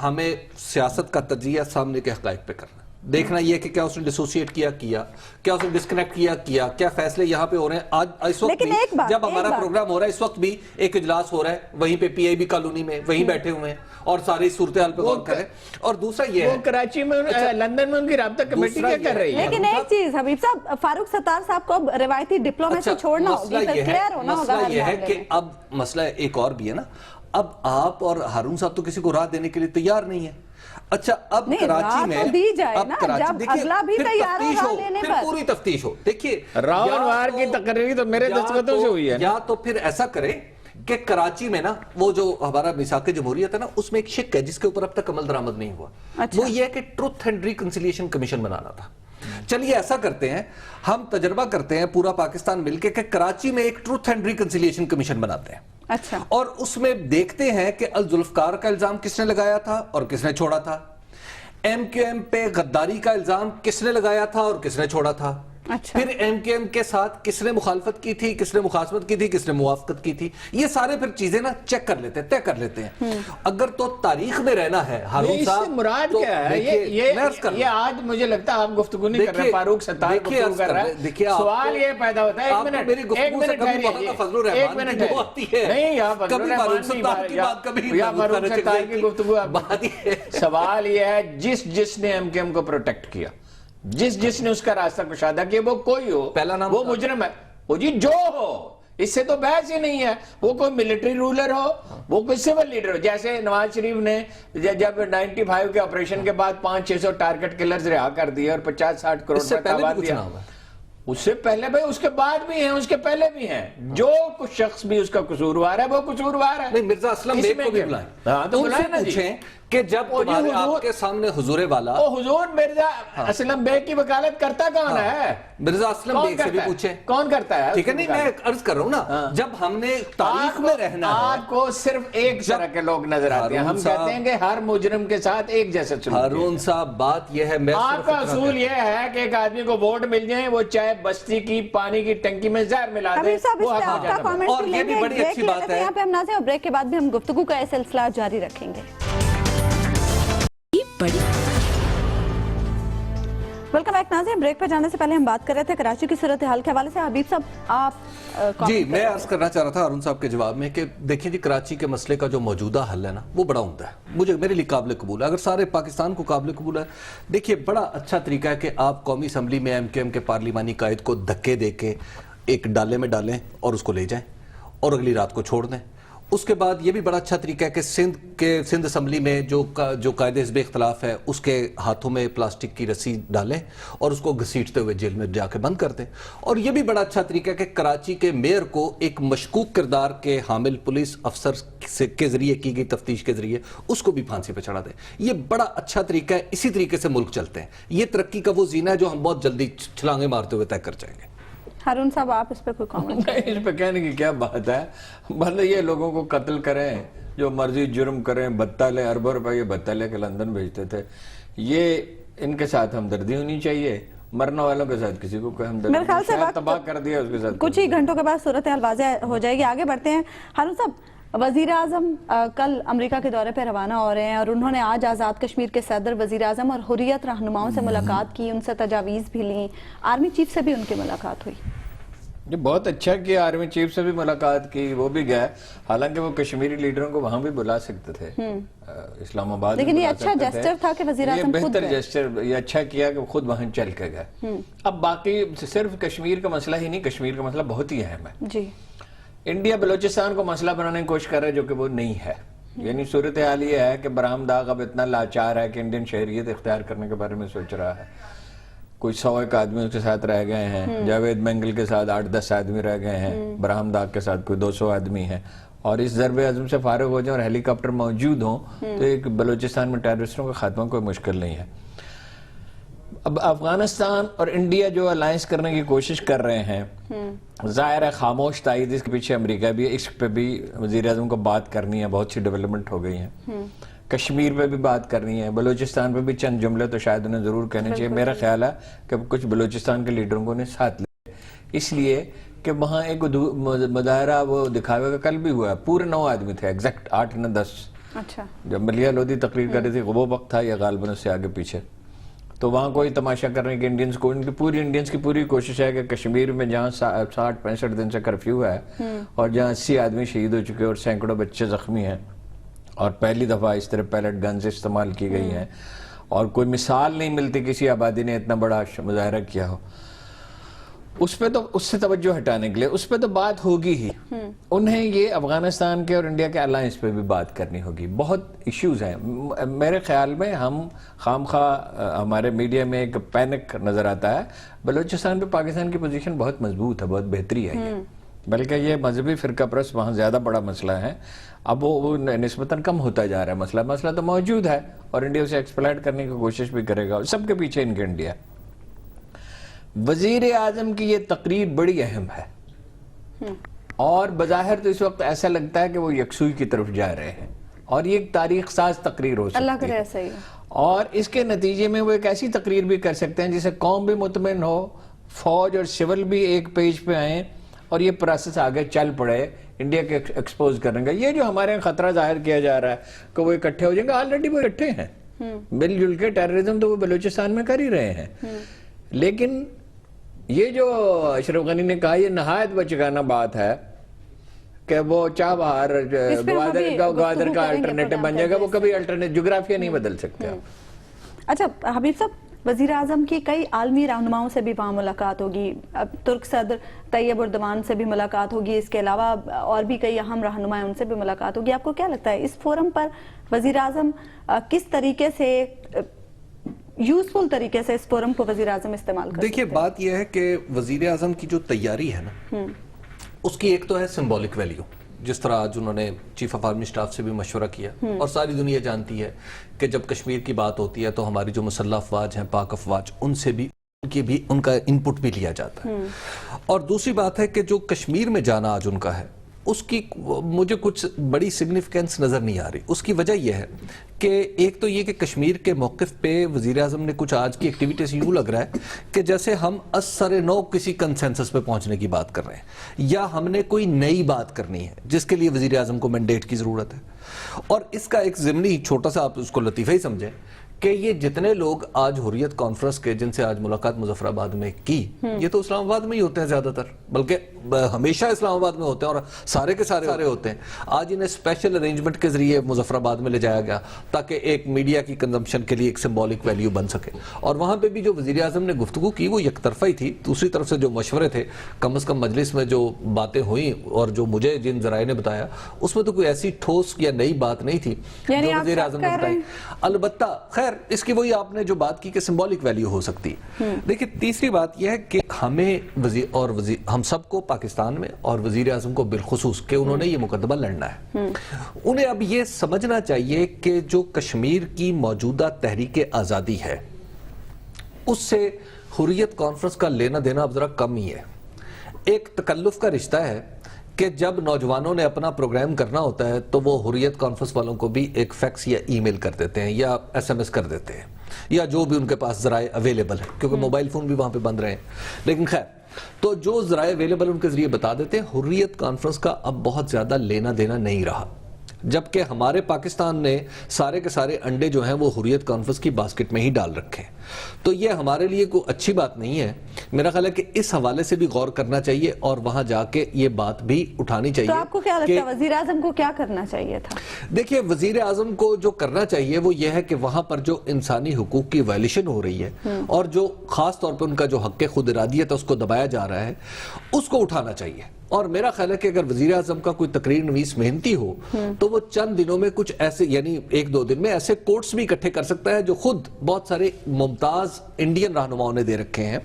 ہمیں سیاست کا تجزیہ سامنے کے حقائق پہ کرنا، دیکھنا یہ کہ کیا اس نے ڈیسوسیٹ کیا، کیا اس نے ڈسکنیکٹ کیا کیا فیصلے یہاں پہ ہو رہے ہیں. آج اس وقت بھی جب ہمارا پروگرام ہو رہا ہے، اس وقت بھی ایک اجلاس ہو رہا ہے وہیں پہ پی آئی بی کالونی میں، وہیں بیٹھے ہوئے ہیں اور ساری صورتحال پہ غور کریں. اور دوسرا یہ ہے کراچی میں، لندن میں ان کی رابطہ کمیٹی کیا کر رہی ہے. لیکن ایک چیز حبیب صاحب، فاروق ستار صاحب کو اب روایتی ڈپلومیسی چھوڑنا ہوگی، کلیئر ہونا ہوگا. مسئلہ یہ ہے کہ اب مسئلہ ایک اور بھی ہے نا، اب آپ اور ہارون صاحب تو کسی کو راہ دینے کے لیے تیار نہیں ہے. اچھا، اب کراچی میں دی جائے نا، جب اگلا بھی تیار ہو راہ لینے پر، پھر پوری تفتیش ہو. دیکھیے راؤ انوار کی تقرری تو میرے دستخطوں سے ہوئی ہے، یا تو پھر ایسا کریں کہ کراچی میں نا وہ جو ہمارا میثاق جمہوریت ہے نا، اس میں ایک شک ہے جس کے اوپر اب تک عمل درآمد نہیں ہوا. وہ یہ ہے کہ ٹروتھ اینڈ ریکنسیلیشن کمیشن بنانا تھا. چلیے ایسا کرتے ہیں، ہم تجربہ کرتے ہیں پورا پاکستان مل کے کہ کراچی میں ایک ٹروتھ اینڈ ریکنسیلیشن کمیشن بناتے ہیں. اچھا، اور اس میں دیکھتے ہیں کہ الذوالفقار کا الزام کس نے لگایا تھا اور کس نے چھوڑا تھا، ایم کیو ایم پہ غداری کا الزام کس نے لگایا تھا اور کس نے چھوڑا تھا، پھر ایم کیو ایم کے ساتھ کس نے مخالفت کی تھی، کس نے مخاصمت کی تھی، کس نے موافقت کی تھی. یہ سارے پھر چیزیں نا چیک کر لیتے ہیں، طے کر لیتے ہیں. اگر تو تاریخ میں رہنا ہے ہارون صاحب، مراد کیا ہے؟ یہ آج مجھے لگتا ہے آپ گفتگو نہیں کر رہے، فاروق ستار گفتگو کر رہا ہے. سوال یہ پیدا ہوتا ہے، ایک منٹ نہیں، یا فضل الرحمان کی گفتگو. سوال یہ ہے جس نے ایم کیو ایم کو پروٹیکٹ کیا، جس نے اس کا راستہ کشادہ کیا، وہ کوئی ہو، پہلا نام وہ مجرم ہے، وہ جی جو ہو، اس سے تو بحث ہی نہیں ہے. وہ کوئی ملٹری رولر ہو، وہ کوئی سول لیڈر ہو. جیسے نواز شریف نے جب 95 کے آپریشن کے بعد 500-600 ٹارگٹ کلرز رہا کر دیے اور 50-60 کروڑ کا تاوان دیا. اس سے پہلے بھائی، اس کے بعد بھی ہیں، اس کے پہلے بھی ہیں. جو کچھ شخص بھی اس کا قصوروار ہے وہ قصوروار ہے. نہیں، مرزا اسلم بیگ کو بھی بلائیں، ہاں تو بلائیں نا جی. کہ جب تمہارے آپ کے سامنے حضور والا حضور مرزا اسلم بیگ کی وکالت کرتا کون ہے؟ مرزا اسلم بیگ سے بھی پوچھیں کون کرتا ہے؟ ٹھیک ہے، نہیں میں عرض کر رہا ہوں نا، جب ہم نے تاریخ میں رہنا ہے، آپ کو صرف ایک طرح کے لوگ نظر آتے ہیں. ہم کہتے ہیں کہ ہر مجرم کے ساتھ ایک جیسا سلوک. ہارون صاحب بات یہ ہے، میں آپ کا اصول یہ ہے کہ ایک آدمی کو ووٹ مل جائیں، وہ چاہے بستی کی پانی کی ٹنکی میں زہر ملا دے، وہ حق ہو جاتا ہے. اور یہ بھی بڑی اچھی بات ہے. یہاں پہ ہم ناظرین، اور بریک کے بعد بھی ہم گفتگو کا یہ سلسلہ جاری رکھیں گے. ویلکم بیک ناظرین. بریک پہ جانے سے پہلے ہم بات کر رہے تھے کراچی کی صورتحال کے حوالے سے. حبیب صاحب آپ جی میں عرض کرنا چاہ رہا تھا ہارون صاحب کے جواب میں کہ دیکھیں جی، کراچی کے مسئلے کا جو موجودہ حل ہے نا، وہ بڑا عمدہ ہے، میرے لیے قابل قبول ہے. اگر سارے پاکستان کو قابل قبول ہے، دیکھیے بڑا اچھا طریقہ ہے کہ آپ قومی اسمبلی میں ایم کیو ایم کے پارلیمانی قائد کو دھکے دے کے ایک ڈالے میں ڈالیں اور اس کو لے جائیں اور اگلی رات کو چھوڑ دیں. اس کے بعد یہ بھی بڑا اچھا طریقہ ہے کہ سندھ اسمبلی میں جو قائد حزب اختلاف ہے اس کے ہاتھوں میں پلاسٹک کی رسی ڈالیں اور اس کو گھسیٹتے ہوئے جیل میں جا کے بند کر دیں. اور یہ بھی بڑا اچھا طریقہ ہے کہ کراچی کے میئر کو ایک مشکوک کردار کے حامل پولیس افسر کے ذریعے کی گئی تفتیش کے ذریعے اس کو بھی پھانسی پہ چڑھا دیں. یہ بڑا اچھا طریقہ ہے. اسی طریقے سے ملک چلتے ہیں. یہ ترقی کا وہ زینہ ہے جو ہم بہت جلدی چھلانگیں مارتے ہوئے طے کر جائیں گے. ہارون صاحب آپ اس پہ کوئی کامنٹ؟ اس پہ کہنے کی کیا بات ہے؟ بھلے یہ لوگوں کو قتل کریں، جو مرضی جرم کریں، بتہ لیں، اربوں روپے یہ بتہ لے کے لندن بھیجتے تھے. یہ ان کے ساتھ ہمدردی ہونی چاہیے. مرنے والوں کے ساتھ کسی کو کوئی ہمدردی میرے خیال سے نہیں. تباہ کر دیا اس کے ساتھ. کچھ ہی گھنٹوں کے بعد صورتحال واضح ہو جائے گی. آگے بڑھتے ہیں. ہارون صاحب، وزیر اعظم کل امریکہ کے دورے پہ روانہ ہو رہے ہیں اور انہوں نے آج آزاد کشمیر کے صدر، وزیر اعظم اور حریت رہنماؤں سے ملاقات کی، ان سے تجاویز بھی لیں. آرمی چیف سے بھی ان کی ملاقات ہوئی. یہ بہت اچھا کیا. آرمی چیف سے بھی ملاقات کی، وہ بھی گئے. حالانکہ وہ کشمیری لیڈروں کو وہاں بھی بلا سکتے تھے، اسلام آباد. لیکن یہ اچھا جسٹر تھا کہ وزیر اعظم خود بہتر جسٹر، یہ اچھا کیا کہ خود وہاں چل کے گئے. اب باقی صرف کشمیر کا مسئلہ ہی نہیں، کشمیر کا مسئلہ بہت ہی اہم ہے. جی انڈیا بلوچستان کو مسئلہ بنانے کی کوشش کر رہا ہے، جو کہ وہ نہیں ہے. یعنی صورتحال یہ ہے کہ برہم داغ اب اتنا لاچار ہے کہ انڈین شہریت اختیار کرنے کے بارے میں سوچ رہا ہے. کوئی 100 آدمی اس کے ساتھ رہ گئے ہیں. جاوید مینگل کے ساتھ 8-10 آدمی رہ گئے ہیں. برہم داغ کے ساتھ کوئی 200 آدمی ہیں. اور اس ضرب عزم سے فارغ ہو جائیں اور ہیلی کاپٹر موجود ہوں تو ایک بلوچستان میں ٹیررسٹوں کا خاتمہ کوئی مشکل نہیں ہے. اب افغانستان اور انڈیا جو الائنس کرنے کی کوشش کر رہے ہیں، ظاہر ہے خاموش تائید اس کے پیچھے امریکہ بھی. اس پہ بھی وزیر اعظم کو بات کرنی ہے. بہت سی ڈیولپمنٹ ہو گئی ہیں. کشمیر پہ بھی بات کرنی ہے. بلوچستان پہ بھی چند جملے تو شاید انہیں ضرور کہنے چاہیے. میرا خیال ہے کہ کچھ بلوچستان کے لیڈروں کو نے ساتھ لے، اس لیے کہ وہاں ایک مظاہرہ وہ دکھاوے کا کل بھی ہوا ہے. پورے 9 آدمی تھے، ایگزیکٹ 8 نہ 10. اچھا، جب ملیہ لودھی تقریر کر رہی تھی وہ وقت تھا یا غالباً اس سے آگے پیچھے. تو وہاں کوئی تماشا کرنے کے انڈینز کو، انڈینز کی پوری کوشش ہے کہ کشمیر میں جہاں 60-65 دن سے کرفیو ہے اور جہاں 80 آدمی شہید ہو چکے اور سینکڑوں بچے زخمی ہیں اور پہلی دفعہ اس طرح پیلٹ گنز استعمال کی گئی ہیں اور کوئی مثال نہیں ملتی کسی آبادی نے اتنا بڑا مظاہرہ کیا ہو، اس پہ تو اس سے توجہ ہٹانے کے لیے اس پہ تو بات ہوگی ہی. انہیں یہ افغانستان کے اور انڈیا کے الائنس پہ بھی بات کرنی ہوگی. بہت ایشوز ہیں. میرے خیال میں ہم خامخواہ ہمارے میڈیا میں ایک پینک نظر آتا ہے. بلوچستان پہ پاکستان کی پوزیشن بہت مضبوط ہے، بہت بہتری ہے یہ. بلکہ یہ مذہبی فرقہ پرست وہاں زیادہ بڑا مسئلہ ہے. اب وہ نسبتاً کم ہوتا جا رہا ہے. مسئلہ تو موجود ہے اور انڈیا اسے ایکسپلائٹ کرنے کی کوشش بھی کرے گا. سب کے پیچھے ان کے انڈیا. وزیر اعظم کی یہ تقریر بڑی اہم ہے اور بظاہر تو اس وقت ایسا لگتا ہے کہ وہ یکسوئی کی طرف جا رہے ہیں اور یہ ایک تاریخ ساز تقریر ہو سکتی ہے. اللہ کرے ایسا ہی. اور اس کے نتیجے میں وہ ایک ایسی تقریر بھی کر سکتے ہیں جسے قوم بھی مطمئن ہو، فوج اور سول بھی ایک پیج پہ آئیں اور یہ پروسیس آگے چل پڑے انڈیا کے ایکسپوز کرنے کا. یہ جو ہمارے خطرہ ظاہر کیا جا رہا ہے کہ وہ اکٹھے ہو جائیں گے، آلریڈی وہ اکٹھے ہیں مل جل کے. ٹیررزم تو وہ بلوچستان میں کر ہی رہے ہیں. لیکن یہ جو اشرف غنی نے کہا یہ نہایت بچگانہ بات ہے کہ وہ چاہ بہار گوادر کا الٹرنیٹو بن جائے گا. وہ کبھی الٹرنیٹو جغرافیہ نہیں بدل سکتے. اچھا حبیب صاحب، وزیر اعظم کی کئی عالمی رہنماؤں سے بھی وہاں ملاقات ہوگی. ترک صدر طیب اردوان سے بھی ملاقات ہوگی. اس کے علاوہ اور بھی کئی اہم رہنما ہیں، ان سے بھی ملاقات ہوگی. آپ کو کیا لگتا ہے اس فورم پر وزیر اعظم کس طریقے سے، یوزفل طریقے سے اس فورم کو وزیر اعظم استعمال کر سکتے ہیں؟ دیکھیے بات یہ ہے کہ وزیر اعظم کی جو تیاری ہے نا، اس کی ایک تو ہے سمبولک ویلیو. جس طرح آج انہوں نے چیف آف آرمی سٹاف سے بھی مشورہ کیا، اور ساری دنیا جانتی ہے کہ جب کشمیر کی بات ہوتی ہے تو ہماری جو مسلح افواج ہیں، پاک افواج، ان سے بھی ان کا انپٹ بھی لیا جاتا ہے۔ اور دوسری بات ہے کہ جو کشمیر میں جانا آج ان کا ہے، اس کی مجھے کچھ بڑی سگنیفیکنس نظر نہیں آ رہی۔ اس کی وجہ یہ ہے کہ ایک تو یہ کہ کشمیر کے موقف پہ وزیر اعظم نے کچھ آج کی ایکٹیویٹیز یوں لگ رہا ہے کہ جیسے ہم اثر نو کسی کنسنسس پہ پہنچنے کی بات کر رہے ہیں، یا ہم نے کوئی نئی بات کرنی ہے جس کے لیے وزیر اعظم کو مینڈیٹ کی ضرورت ہے۔ اور اس کا ایک ضمنی چھوٹا سا آپ اس کو لطیفہ ہی سمجھیں کہ یہ جتنے لوگ آج حریت کانفرنس کے جن سے آج ملاقات مظفر آباد میں کی، یہ تو اسلام آباد میں ہی ہوتے ہیں زیادہ تر، بلکہ ہمیشہ اسلام آباد میں ہوتے ہیں، اور سارے کے سارے ہوتے ہیں۔ آج انہیں اسپیشل ارینجمنٹ کے ذریعے مظفر آباد میں لے جایا گیا تاکہ ایک میڈیا کی کنزمپشن کے لیے ایک سمبولک ویلیو بن سکے، اور وہاں پہ بھی جو وزیر اعظم نے گفتگو کی وہ یک طرفہ ہی تھی۔ دوسری طرف سے جو مشورے تھے، کم از کم مجلس میں جو باتیں ہوئیں اور جو مجھے جن ذرائع نے بتایا، اس میں تو کوئی ایسی ٹھوس یا نئی بات نہیں تھی جو وزیر اعظم نے بتائی۔ البتہ خیر اس کی وہی آپ نے جو بات کی کہ سمبولک ویلیو ہو سکتی ہے۔ دیکھیں تیسری بات یہ ہے کہ ہمیں ہم سب کو پاکستان میں اور وزیر اعظم کو بالخصوص کہ انہوں نے یہ مقدمہ لڑنا ہے، انہیں اب یہ سمجھنا چاہیے کہ جو کشمیر کی موجودہ تحریک آزادی ہے اس سے حریت کانفرنس کا لینا دینا اب ذرا کم ہی ہے۔ ایک تکلف کا رشتہ ہے کہ جب نوجوانوں نے اپنا پروگرام کرنا ہوتا ہے تو وہ حریت کانفرنس والوں کو بھی ایک فیکس یا ای میل کر دیتے ہیں یا ایس ایم ایس کر دیتے ہیں، یا جو بھی ان کے پاس ذرائع اویلیبل ہے، کیونکہ موبائل فون بھی وہاں پہ بند رہے ہیں۔ لیکن خیر، تو جو ذرائع اویلیبل ان کے ذریعے بتا دیتے ہیں۔ حریت کانفرنس کا اب بہت زیادہ لینا دینا نہیں رہا، جبکہ ہمارے پاکستان نے سارے کے سارے انڈے جو ہیں وہ حریت کانفرنس کی باسکٹ میں ہی ڈال رکھے ہیں۔ تو یہ ہمارے لیے کوئی اچھی بات نہیں ہے۔ میرا خیال ہے کہ اس حوالے سے بھی غور کرنا چاہیے اور وہاں جا کے یہ بات بھی اٹھانی چاہیے۔ تو آپ کو کیا لگتا ہے وزیر اعظم کو کیا کرنا چاہیے تھا؟ دیکھیے وزیر اعظم کو جو کرنا چاہیے وہ یہ ہے کہ وہاں پر جو انسانی حقوق کی وائلیشن ہو رہی ہے اور جو خاص طور پہ ان کا جو حق خود ارادیت ہے اس کو دبایا جا رہا ہے، اس کو اٹھانا چاہیے۔ اور میرا خیال ہے کہ اگر وزیر اعظم کا کوئی تقریر نویس محنتی ہو تو وہ چند دنوں میں کچھ ایسے، یعنی ایک دو دن میں ایسے کوٹس بھی اکٹھے کر سکتا ہے جو خود بہت سارے ممتاز انڈین رہنماؤں نے دے رکھے ہیں،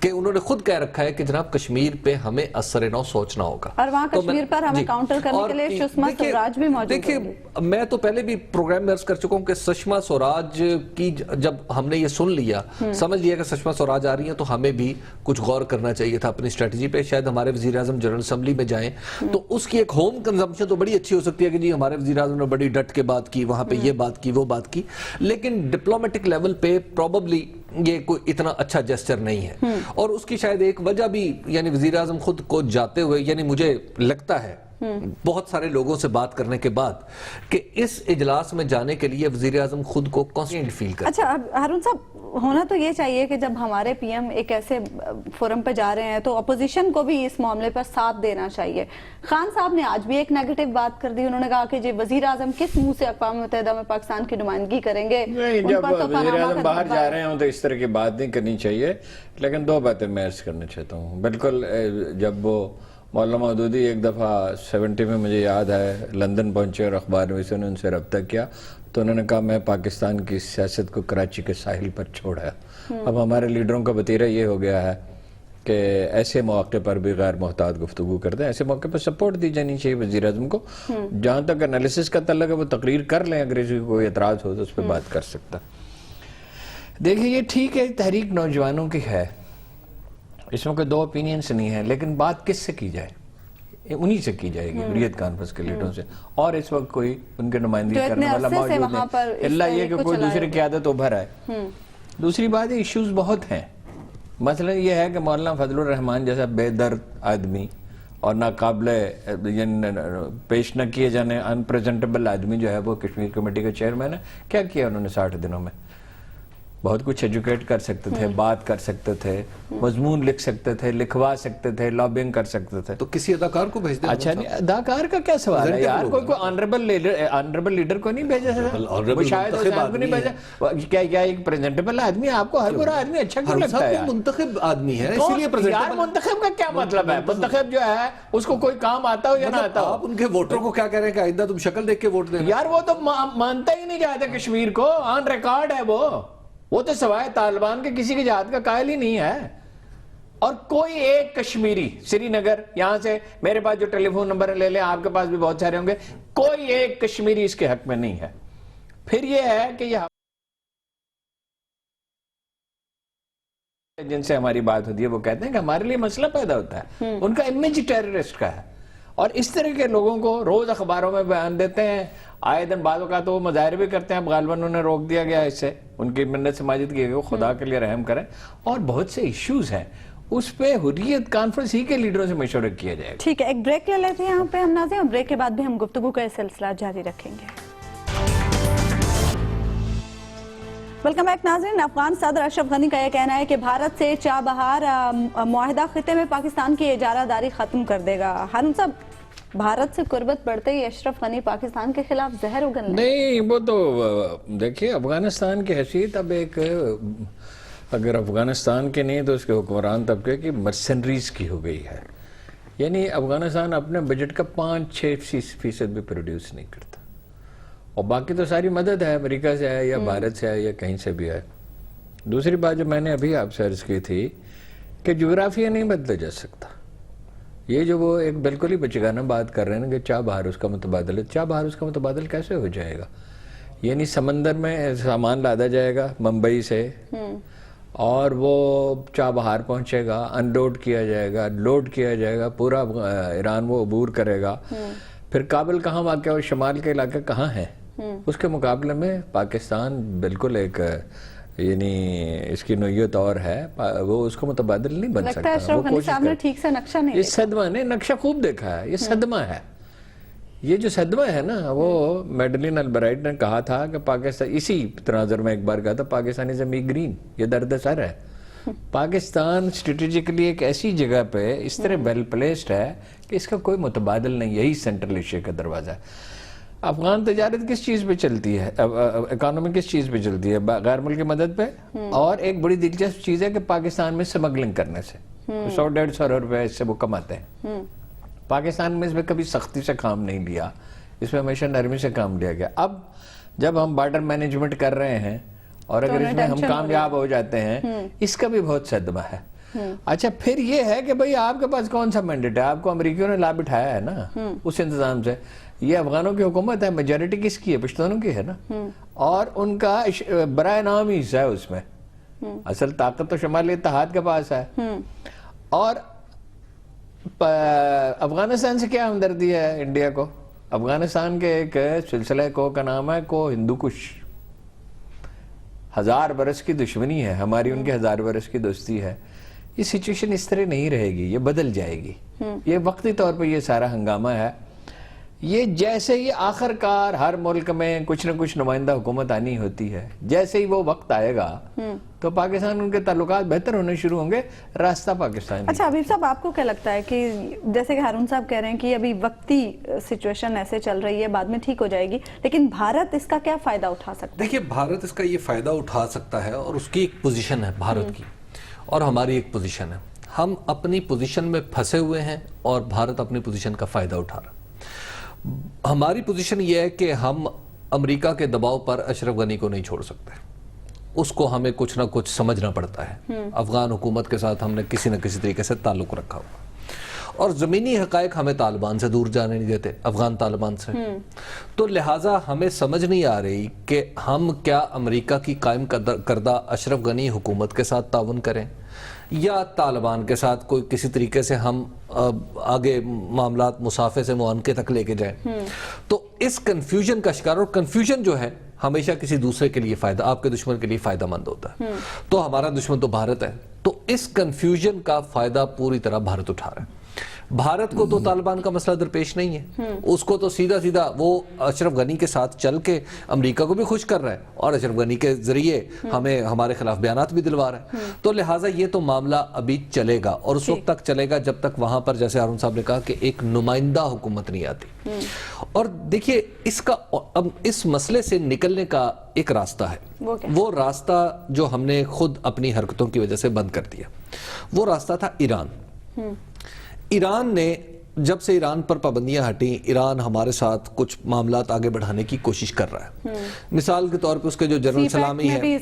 کہ انہوں نے خود کہہ رکھا ہے کہ جناب کشمیر پہ ہمیں اثر نو سوچنا ہوگا، اور وہاں کشمیر پر ہمیں کاؤنٹر کرنے کے لیے سشما سوراج بھی موجود دیکھیے میں تو پہلے بھی پروگرام میں عرض کر چکا ہوں کہ سشما سوراج کی جب ہم نے یہ سن لیا، سمجھ لیا کہ سشما سوراج آ رہی ہیں، تو ہمیں بھی کچھ غور کرنا چاہیے تھا اپنی اسٹریٹجی پہ۔ شاید ہمارے وزیر اعظم جنرل اسمبلی میں جائیں تو اس کی ایک ہوم کنزمپشن تو بڑی اچھی ہو سکتی ہے کہ جی ہمارے وزیر اعظم نے بڑی ڈٹ کے بات کی، وہاں پہ یہ بات کی وہ بات کی، لیکن ڈپلومیٹک لیول پہ پروبیبلی یہ کوئی اتنا اچھا جیسچر نہیں ہے۔ اور اس کی شاید ایک وجہ بھی، یعنی وزیر اعظم خود کو جاتے ہوئے، یعنی مجھے لگتا ہے بہت سارے لوگوں سے بات کرنے کے بعد کہ اس اجلاس میں جانے کے لیے وزیر اعظم خود کو کانسٹینٹ فیل کرتے ہیں۔ اچھا ہارون صاحب، ہونا تو یہ چاہیے کہ جب ہمارے پی ایم ایک ایسے فورم پہ جا رہے ہیں تو اپوزیشن کو بھی اس معاملے پر ساتھ دینا چاہیے۔ خان صاحب نے آج بھی ایک نیگیٹو بات کر دی، انہوں نے کہا کہ جی وزیر اعظم کس منہ سے اقوام متحدہ میں پاکستان کی نمائندگی کریں گے؟ نہیں، جب وزیر اعظم باہر جا رہے ہوں تو اس طرح کی بات نہیں کرنی چاہیے، لیکن دو باتیں میں عرض کرنا چاہتا ہوں۔ بالکل جب وہ مولانا مودودی ایک دفعہ 70 میں مجھے یاد ہے لندن پہنچے اور اخبار نویسوں نے ان سے رابطہ کیا تو انہوں نے کہا میں پاکستان کی سیاست کو کراچی کے ساحل پر چھوڑا۔ اب ہمارے لیڈروں کا وتیرہ یہ ہو گیا ہے کہ ایسے مواقع پر بھی غیر محتاط گفتگو کرتے ہیں، ایسے موقع پر سپورٹ دی جانی چاہیے وزیر اعظم کو۔ جہاں تک انالیسس کا تعلق ہے وہ تقریر کر لیں، اگر کسی کو کوئی اعتراض ہو تو اس پہ بات کر سکتا۔ دیکھیں یہ ٹھیک ہے تحریک نوجوانوں کی ہے، اس میں کوئی دو اپینینس نہیں ہے، لیکن بات کس سے کی جائے؟ انہی سے کی جائے گی، حریت کانفرنس کے لیڈروں سے، اور اس وقت کوئی ان کے نمائندگی کرنے والا موجود نہیں، اللہ یہ کہ کوئی دوسری قیادت ابھر آئے۔ دوسری بات ایشوز بہت ہیں، مثلا یہ ہے کہ مولانا فضل الرحمان جیسا بے درد آدمی اور ناقابل پیش نہ کیے جانے انپریزنٹیبل آدمی جو ہے وہ کشمیر کمیٹی کا چیئرمین ہے۔ کیا کیا انہوں نے 60 دنوں میں؟ بہت کچھ ایجوکیٹ کر سکتے تھے، بات کر سکتے تھے، مضمون لکھ سکتے تھے، لکھوا سکتے تھے، لابنگ کر سکتے تھے۔ تو کسی اداکار کو بھیج دیں۔ اچھا نہیں، اداکار کا کیا سوال ہے یار؟ کوئی آنریبل لیڈر کو نہیں بھیجا سکتا؟ وہ شاید حسین کو نہیں بھیجا؟ کیا ایک پریزنٹیبل آدمی؟ آپ کو ہر برا آدمی اچھا کیوں لگتا ہے؟ منتخب آدمی ہے اسی لیے یار منتخب کا کیا مطلب ہے؟ منتخب جو ہے اس کو کوئی کام آتا ہو یا نہ آتا ہو؟ آپ ان کے ووٹروں کو کیا کہہ رہے ہیں کہ آئندہ تم شکل دیکھ کے ووٹ دیں؟ یار وہ تو مانتا ہی نہیں چاہتا کشمیر کو، آن ریکارڈ ہے وہ تو سوائے طالبان کے کسی کی جہاد کا قائل ہی نہیں ہے۔ اور کوئی ایک کشمیری سری نگر یہاں سے میرے پاس جو ٹیلی فون نمبر لے لیں, آپ کے پاس بھی بہت سارے ہوں گے, کوئی ایک کشمیری اس کے حق میں نہیں ہے. پھر یہ ہے کہ یہ جن سے ہماری بات ہوتی ہے وہ کہتے ہیں کہ ہمارے لیے مسئلہ پیدا ہوتا ہے, ان کا امیج ٹیررسٹ کا ہے, اور اس طرح کے لوگوں کو روز اخباروں میں بیان دیتے ہیں, آئے دن بعض اوقات وہ مظاہرے بھی کرتے ہیں. اب غالباً انہیں روک دیا گیا اس سے, ان کی منت سماجت کی گئی, خدا کے لیے رحم کریں. اور بہت سے ایشوز ہیں اس پہ حریت کانفرنس ہی کے لیڈروں سے مشورہ کیا جائے گا. ٹھیک ہے, ایک بریک لے لیتے ہیں یہاں پہ ہم ناظرین, اور بریک کے بعد بھی ہم گفتگو کا سلسلہ جاری رکھیں گے. ویلکم بیک ناظرین. افغان صدر اشرف غنی کا یہ کہنا ہے کہ بھارت سے چابہار معاہدہ خطے میں پاکستان کی اجارہ داری ختم کر دے گا. ہارون صاحب, بھارت سے قربت بڑھتے ہی اشرف غنی پاکستان کے خلاف زہر اگلنے؟ نہیں, وہ تو دیکھیے افغانستان کی حیثیت اب ایک, اگر افغانستان کے نہیں تو اس کے حکمران طبقے کی مرسنریز کی ہو گئی ہے. یعنی افغانستان اپنے بجٹ کا 5-6% بھی پروڈیوس نہیں کرتا, اور باقی تو ساری مدد ہے, امریکہ سے ہے یا بھارت سے ہے یا کہیں سے بھی ہے. دوسری بات جو میں نے ابھی آپ سے عرض کی تھی کہ جغرافیہ نہیں بدلا جا سکتا. یہ جو وہ ایک بالکل ہی بچگانہ بات کر رہے ہیں کہ چابہار اس کا متبادل ہے, چابہار اس کا متبادل کیسے ہو جائے گا؟ یعنی سمندر میں سامان لادا جائے گا ممبئی سے, اور وہ چابہار پہنچے گا, ان لوڈ کیا جائے گا, لوڈ کیا جائے گا, پورا ایران وہ عبور کرے گا. پھر کابل کہاں واقع ہے اور شمال کے علاقے کہاں ہیں؟ اس کے مقابلے میں پاکستان بالکل ایک, یعنی اس کی نوعیت اور ہے, وہ اس کو متبادل نہیں بن سکتا. لگتا ہے اشرف غنی صاحب نے ٹھیک سے نقشہ نہیں یہ صدمہ نے نقشہ خوب دیکھا ہے, یہ صدمہ ہے. یہ جو صدمہ ہے نا, وہ میڈلین البرائٹ نے کہا تھا کہ پاکستان, اسی تناظر میں ایک بار کہا تھا, پاکستان از اے میگرین, یہ درد سر ہے. پاکستان اسٹریٹجکلی ایک ایسی جگہ پہ اس طرح ویل پلیسڈ ہے کہ اس کا کوئی متبادل نہیں. یہی سینٹرل ایشیا کا دروازہ ہے. افغان تجارت کس چیز پہ چلتی ہے, اکانومی کس چیز پہ چلتی ہے؟ غیر ملکی مدد پہ, اور ایک بڑی دلچسپ چیز ہے کہ پاکستان میں سمگلنگ کرنے سے 100-150 روپے اس سے وہ کماتے ہیں. پاکستان میں اس میں کبھی سختی سے کام نہیں لیا, اس میں ہمیشہ نرمی سے کام لیا گیا. اب جب ہم بارڈر مینجمنٹ کر رہے ہیں اور اگر اس میں ہم کامیاب ہو جاتے ہیں, اس کا بھی بہت صدمہ ہے. اچھا, پھر یہ ہے کہ بھئی آپ کے پاس کون سا مینڈیٹ ہے؟ آپ کو امریکیوں نے لا بٹھایا ہے نا اس انتظام سے. یہ افغانوں کی حکومت ہے, میجورٹی کس کی ہے؟ پشتونوں کی ہے نا, اور ان کا برائے نام ہی حصہ ہے اس میں. اصل طاقت تو شمالی اتحاد کے پاس ہے. اور افغانستان سے کیا ہمدردی ہے انڈیا کو؟ افغانستان کے ایک سلسلہ کو کا نام ہے کو ہندو کش. 1000 برس کی دشمنی ہے ہماری, ان کی 1000 برس کی دوستی ہے. یہ سچویشن اس طرح نہیں رہے گی, یہ بدل جائے گی. یہ وقتی طور پہ یہ سارا ہنگامہ ہے. یہ جیسے ہی آخر کار ہر ملک میں کچھ نہ کچھ نمائندہ حکومت آنی ہوتی ہے, جیسے ہی وہ وقت آئے گا تو پاکستان ان کے تعلقات بہتر ہونے شروع ہوں گے. راستہ پاکستان. اچھا حبیب صاحب, آپ کو کیا لگتا ہے کہ جیسے کہ ہارون صاحب کہہ رہے ہیں کہ ابھی وقتی سچویشن ایسے چل رہی ہے, بعد میں ٹھیک ہو جائے گی, لیکن بھارت اس کا کیا فائدہ اٹھا سکتا ہے؟ دیکھیے, بھارت اس کا یہ فائدہ اٹھا سکتا ہے, اور اس کی ایک پوزیشن ہے بھارت کی, اور ہماری ایک پوزیشن ہے. ہم اپنی پوزیشن میں پھنسے ہوئے ہیں اور بھارت اپنی پوزیشن کا فائدہ اٹھا رہا ہے. ہماری پوزیشن یہ ہے کہ ہم امریکہ کے دباؤ پر اشرف غنی کو نہیں چھوڑ سکتے, اس کو ہمیں کچھ نہ کچھ سمجھنا پڑتا ہے. افغان حکومت کے ساتھ ہم نے کسی نہ کسی طریقے سے تعلق رکھا ہوا, اور زمینی حقائق ہمیں طالبان سے دور جانے نہیں دیتے, افغان طالبان سے. تو لہٰذا ہمیں سمجھ نہیں آ رہی کہ ہم کیا امریکہ کی قائم کردہ اشرف غنی حکومت کے ساتھ تعاون کریں یا طالبان کے ساتھ کوئی کسی طریقے سے ہم آگے معاملات مسافے سے معانقے تک لے کے جائیں. تو اس کنفیوژن کا شکار, اور کنفیوژن جو ہے ہمیشہ کسی دوسرے کے لیے فائدہ, آپ کے دشمن کے لیے فائدہ مند ہوتا ہے. تو ہمارا دشمن تو بھارت ہے, تو اس کنفیوژن کا فائدہ پوری طرح بھارت اٹھا رہا ہے. بھارت کو تو طالبان کا مسئلہ درپیش نہیں ہے, اس کو تو سیدھا وہ اشرف غنی کے ساتھ چل کے امریکہ کو بھی خوش کر رہا ہے, اور اشرف غنی کے ذریعے ہمیں ہمارے خلاف بیانات بھی دلوا رہا ہے. تو لہٰذا یہ تو معاملہ ابھی چلے گا, اور اس وقت تک چلے گا جب تک وہاں پر, جیسے ہارون صاحب نے کہا, کہ ایک نمائندہ حکومت نہیں آتی. اور دیکھیے, اب اس مسئلے سے نکلنے کا ایک راستہ ہے, وہ راستہ جو ہم نے خود اپنی حرکتوں کی وجہ سے بند کر دیا. وہ راستہ تھا ایران. ایران نے جب سے ایران پر پابندیاں ہٹیں ایران ہمارے ساتھ کچھ معاملات آگے بڑھانے کی کوشش کر رہا ہے. مثال کے طور پہ اس کے جو جنرل سلامی ہے,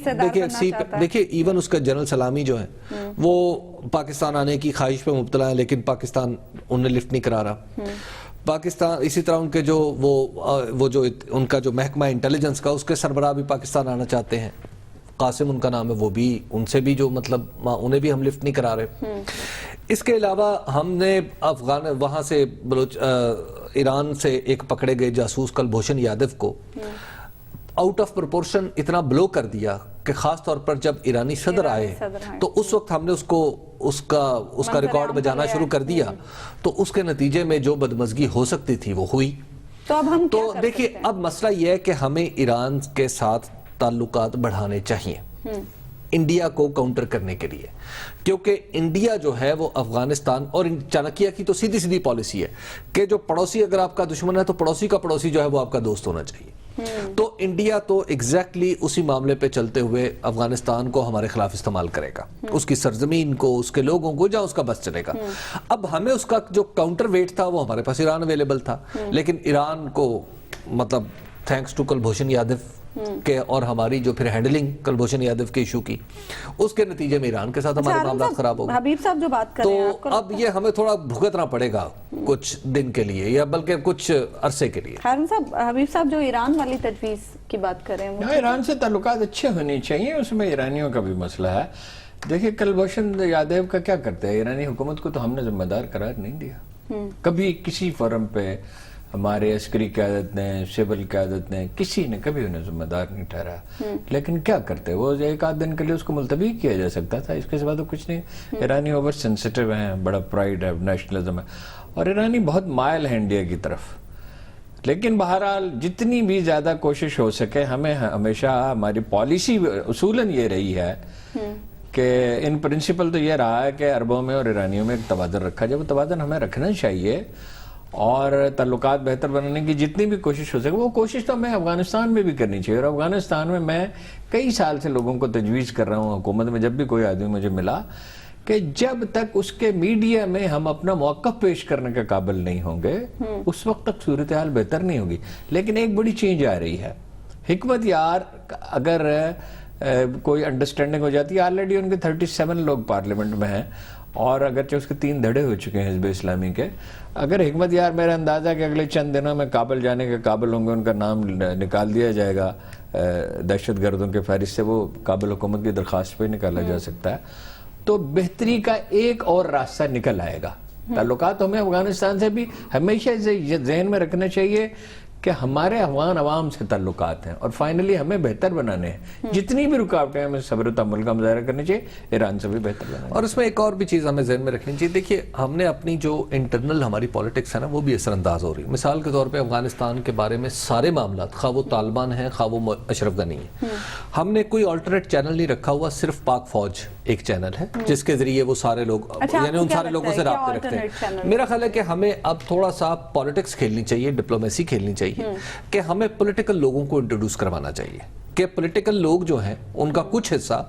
دیکھیں ایون اس کا جنرل سلامی جو ہے وہ پاکستان آنے کی خواہش پہ مبتلا ہے, لیکن پاکستان انہیں لفٹ نہیں کرا رہا. پاکستان اسی طرح ان کے جو وہ جو ان کا جو محکمہ انٹیلیجنس کا اس کے سربراہ بھی پاکستان آنا چاہتے ہیں, قاسم ان کا نام ہے, وہ بھی ان سے بھی جو مطلب انہیں بھی ہم لفٹ نہیں کرا رہے. اس کے علاوہ ہم نے وہاں سے ایران سے ایک پکڑے گئے جاسوس کلبھوشن یادو کو آؤٹ آف پروپورشن اتنا بلو کر دیا کہ خاص طور پر جب ایرانی صدر آئے تو اس وقت ہم نے اس کا ریکارڈ بجانا شروع کر دیا, تو اس کے نتیجے میں جو بدمزگی ہو سکتی تھی وہ ہوئی. تو دیکھیے اب مسئلہ یہ ہے کہ ہمیں ایران کے ساتھ تعلقات بڑھانے چاہیے انڈیا کو کاؤنٹر کرنے کے لیے, کیونکہ انڈیا جو ہے وہ افغانستان اور چانکیہ کی تو سیدھی سیدھی پالیسی ہے کہ جو پڑوسی اگر آپ کا دشمن ہے تو پڑوسی کا پڑوسی جو ہے وہ آپ کا دوست ہونا چاہیے. تو انڈیا تو ایگزیکٹلی اسی معاملے پہ چلتے ہوئے افغانستان کو ہمارے خلاف استعمال کرے گا, اس کی سرزمین کو, اس کے لوگوں کو, جہاں اس کا بس چلے گا. اب ہمیں اس کا جو کاؤنٹر ویٹ تھا وہ ہمارے پاس ایران اویلیبل تھا, لیکن ایران کو مطلب تھینکس ٹو کلبھوشن یادو کے اور ہماری جو پھر ہینڈلنگ کلبھوشن یادو کے ایشو کی, اس کے نتیجے میں ایران کے ساتھ ہمارے معاملات خراب ہو گئے. حبیب صاحب جو بات کر رہے ہیں تو اب یہ ہمیں تھوڑا بھگتنا پڑے گا کچھ دن کے لیے یا بلکہ کچھ عرصے کے لیے. حبیب صاحب جو ایران والی تجویز کی بات کر رہے ہیں, ایران سے تعلقات اچھے ہونے چاہیے, اس میں ایرانیوں کا بھی مسئلہ ہے. دیکھیں کلبھوشن یادو کا کیا کرتے ہیں, ایرانی حکومت کو تو ہم نے ذمہ دار قرار نہیں دیا کبھی کسی فورم پہ. ہمارے عسکری قیادت نے, سول قیادت نے, کسی نے کبھی انہیں ذمہ دار نہیں ٹھہرایا. لیکن کیا کرتے, وہ ایک آدھ دن کے لیے اس کو ملتوی کیا جا سکتا تھا, اس کے سوا تو کچھ نہیں. ایرانی اوور سینسٹیو ہیں, بڑا پرائیڈ ہے, نیشنلزم ہے, اور ایرانی بہت مائل ہیں انڈیا کی طرف. لیکن بہرحال جتنی بھی زیادہ کوشش ہو سکے, ہمیں ہمیشہ ہماری پالیسی اصولاً یہ رہی ہے کہ ان پرنسپل تو یہ رہا ہے کہ عربوں میں اور ایرانیوں میں ایک توازن رکھا جائے. وہ توازن ہمیں رکھنا چاہیے اور تعلقات بہتر بنانے کی جتنی بھی کوشش ہو سکے وہ کوشش تو ہمیں افغانستان میں بھی کرنی چاہیے. اور افغانستان میں کئی سال سے لوگوں کو تجویز کر رہا ہوں حکومت میں, جب بھی کوئی آدمی مجھے ملا, کہ جب تک اس کے میڈیا میں ہم اپنا موقف پیش کرنے کے قابل نہیں ہوں گے اس وقت تک صورتحال بہتر نہیں ہوگی. لیکن ایک بڑی چینج آ رہی ہے, حکمت یار اگر کوئی انڈرسٹینڈنگ ہو جاتی ہے, آلریڈی ان کے 37 لوگ پارلیمنٹ میں ہیں اور اگرچہ اس کے 3 دھڑے ہو چکے ہیں حزب اسلامی کے. اگر حکمت یار میرا اندازہ کہ اگلے چند دنوں میں کابل جانے کے قابل ہوں گے, ان کا نام نکال دیا جائے گا دہشت گردوں کے فہرست سے, وہ کابل حکومت کی درخواست پہ نکالا جا سکتا ہے, تو بہتری کا ایک اور راستہ نکل آئے گا. تعلقات ہمیں افغانستان سے بھی ہمیشہ ذہن میں رکھنا چاہیے کہ ہمارے افغان عوام سے تعلقات ہیں اور فائنلی ہمیں بہتر بنانے ہیں. جتنی بھی رکاوٹیں ہمیں صبر و تحمل کا مظاہرہ کرنا چاہیے, ایران سے بھی بہتر بنانا. اور اس میں ایک اور بھی چیز ہمیں ذہن میں رکھنی چاہیے. دیکھیے ہم نے اپنی جو انٹرنل ہماری پالیٹکس ہے نا وہ بھی اثر انداز ہو رہی ہے. مثال کے طور پہ افغانستان کے بارے میں سارے معاملات, خواہ وہ طالبان ہیں خواہ وہ اشرف غنی ہیں, ہم نے کوئی آلٹرنیٹ چینل نہیں رکھا ہوا, صرف پاک فوج ایک چینل ہے جس کے ذریعے وہ سارے لوگ یعنی ان سارے لوگوں سے رابطے رکھتے ہیں. میرا خیال ہے کہ ہمیں اب تھوڑا سا پالیٹکس کھیلنی چاہیے, ڈپلومیسی کھیلنی چاہیے, کہ ہمیں پولیٹیکل لوگوں کو انٹروڈیوس کروانا چاہیے کہ پولیٹیکل لوگ جو ہیں ان کا کچھ حصہ,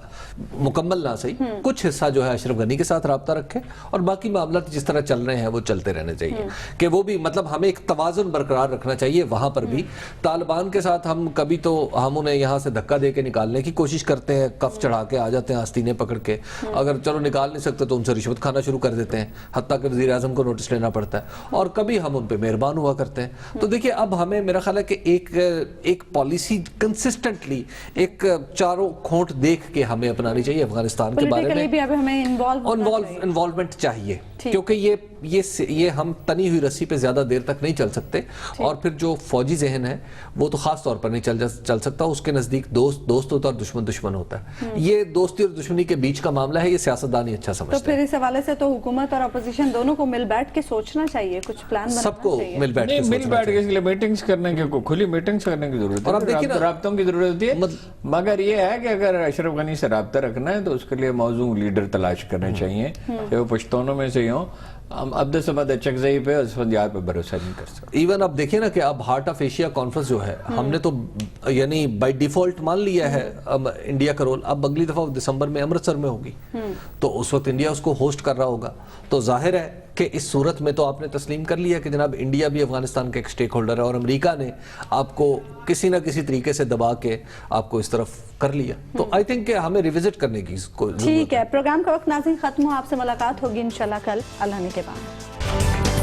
مکمل نہ صحیح, کچھ حصہ جو ہے اشرف غنی کے ساتھ رابطہ رکھے اور باقی معاملات جس طرح چل رہے ہیں وہ چلتے رہنے چاہیے. کہ وہ بھی مطلب ہمیں ایک توازن برقرار رکھنا چاہیے وہاں پر بھی. طالبان کے ساتھ ہم کبھی تو ہم انہیں یہاں سے دھکا دے کے نکالنے کی کوشش کرتے ہیں, کف چڑھا کے آ جاتے ہیں آستینے پکڑ کے, اگر چلو نکال نہیں سکتے تو ان سے رشوت کھانا شروع کر دیتے ہیں, حتیٰ کہ وزیر اعظم کو نوٹس لینا پڑتا ہے, اور کبھی ہم ان پہ مہربان ہوا کرتے ہیں. تو دیکھیے اب ہمیں میرا خیال ہے کہ ایک پالیسی کنسسٹنٹلی ایک چاروں کھونٹ دیکھ کے ہمیں اپنانی چاہیے افغانستان کے بارے میں. بھی اب ہمیں انوالومنٹ چاہیے, کیونکہ یہ ہم تنی ہوئی رسی پہ زیادہ دیر تک نہیں چل سکتے. اور پھر جو فوجی ذہن ہے وہ تو خاص طور پر نہیں چل سکتا, اس کے نزدیک دوست ہوتا ہے اور دشمن ہوتا ہے. یہ دوستی اور دشمنی کے بیچ کا معاملہ ہے, یہ سیاستدان ہی اچھا سمجھتے ہیں. تو پھر اس حوالے سے تو حکومت اور اپوزیشن دونوں کو مل بیٹھ کے سوچنا چاہیے, کچھ پلان بنانا چاہیے. سب کو مل بیٹھ کے اس لیے میٹنگز کرنے کی, کھلی میٹنگز کرنے کی ضرورت ہے, اور رابطوں کی ضرورت ہوتی ہے. مگر یہ ہے کہ اگر اشرف غنی سے رابطہ رکھنا ہے تو اس کے لیے موزوں لیڈر تلاش کرنے چاہیے, کہ وہ پشتونوں میں سے ہوں. ہم عبد الصمد اچکزئی پہ اور اسفندیار پہ بھروسہ نہیں کر سکتے. ایون اب دیکھیں نا کہ اب ہارٹ آف ایشیا کانفرنس جو ہے ہم نے تو یعنی بائی ڈیفالٹ مان لیا ہے انڈیا کا رول. اب اگلی دفعہ دسمبر میں امرتسر میں ہوگی, تو اس وقت انڈیا اس کو ہوسٹ کر رہا ہوگا, تو ظاہر ہے کہ اس صورت میں تو آپ نے تسلیم کر لیا کہ جناب انڈیا بھی افغانستان کا ایک سٹیک ہولڈر ہے اور امریکہ نے آپ کو کسی نہ کسی طریقے سے دبا کے آپ کو اس طرف کر لیا. تو آئی تھنک کہ ہمیں ریوزٹ کرنے کی ٹھیک ہے. پروگرام کا وقت ناظرین ختم ہو. آپ سے ملاقات ہوگی انشاءاللہ کل اللہ نے کے بعد.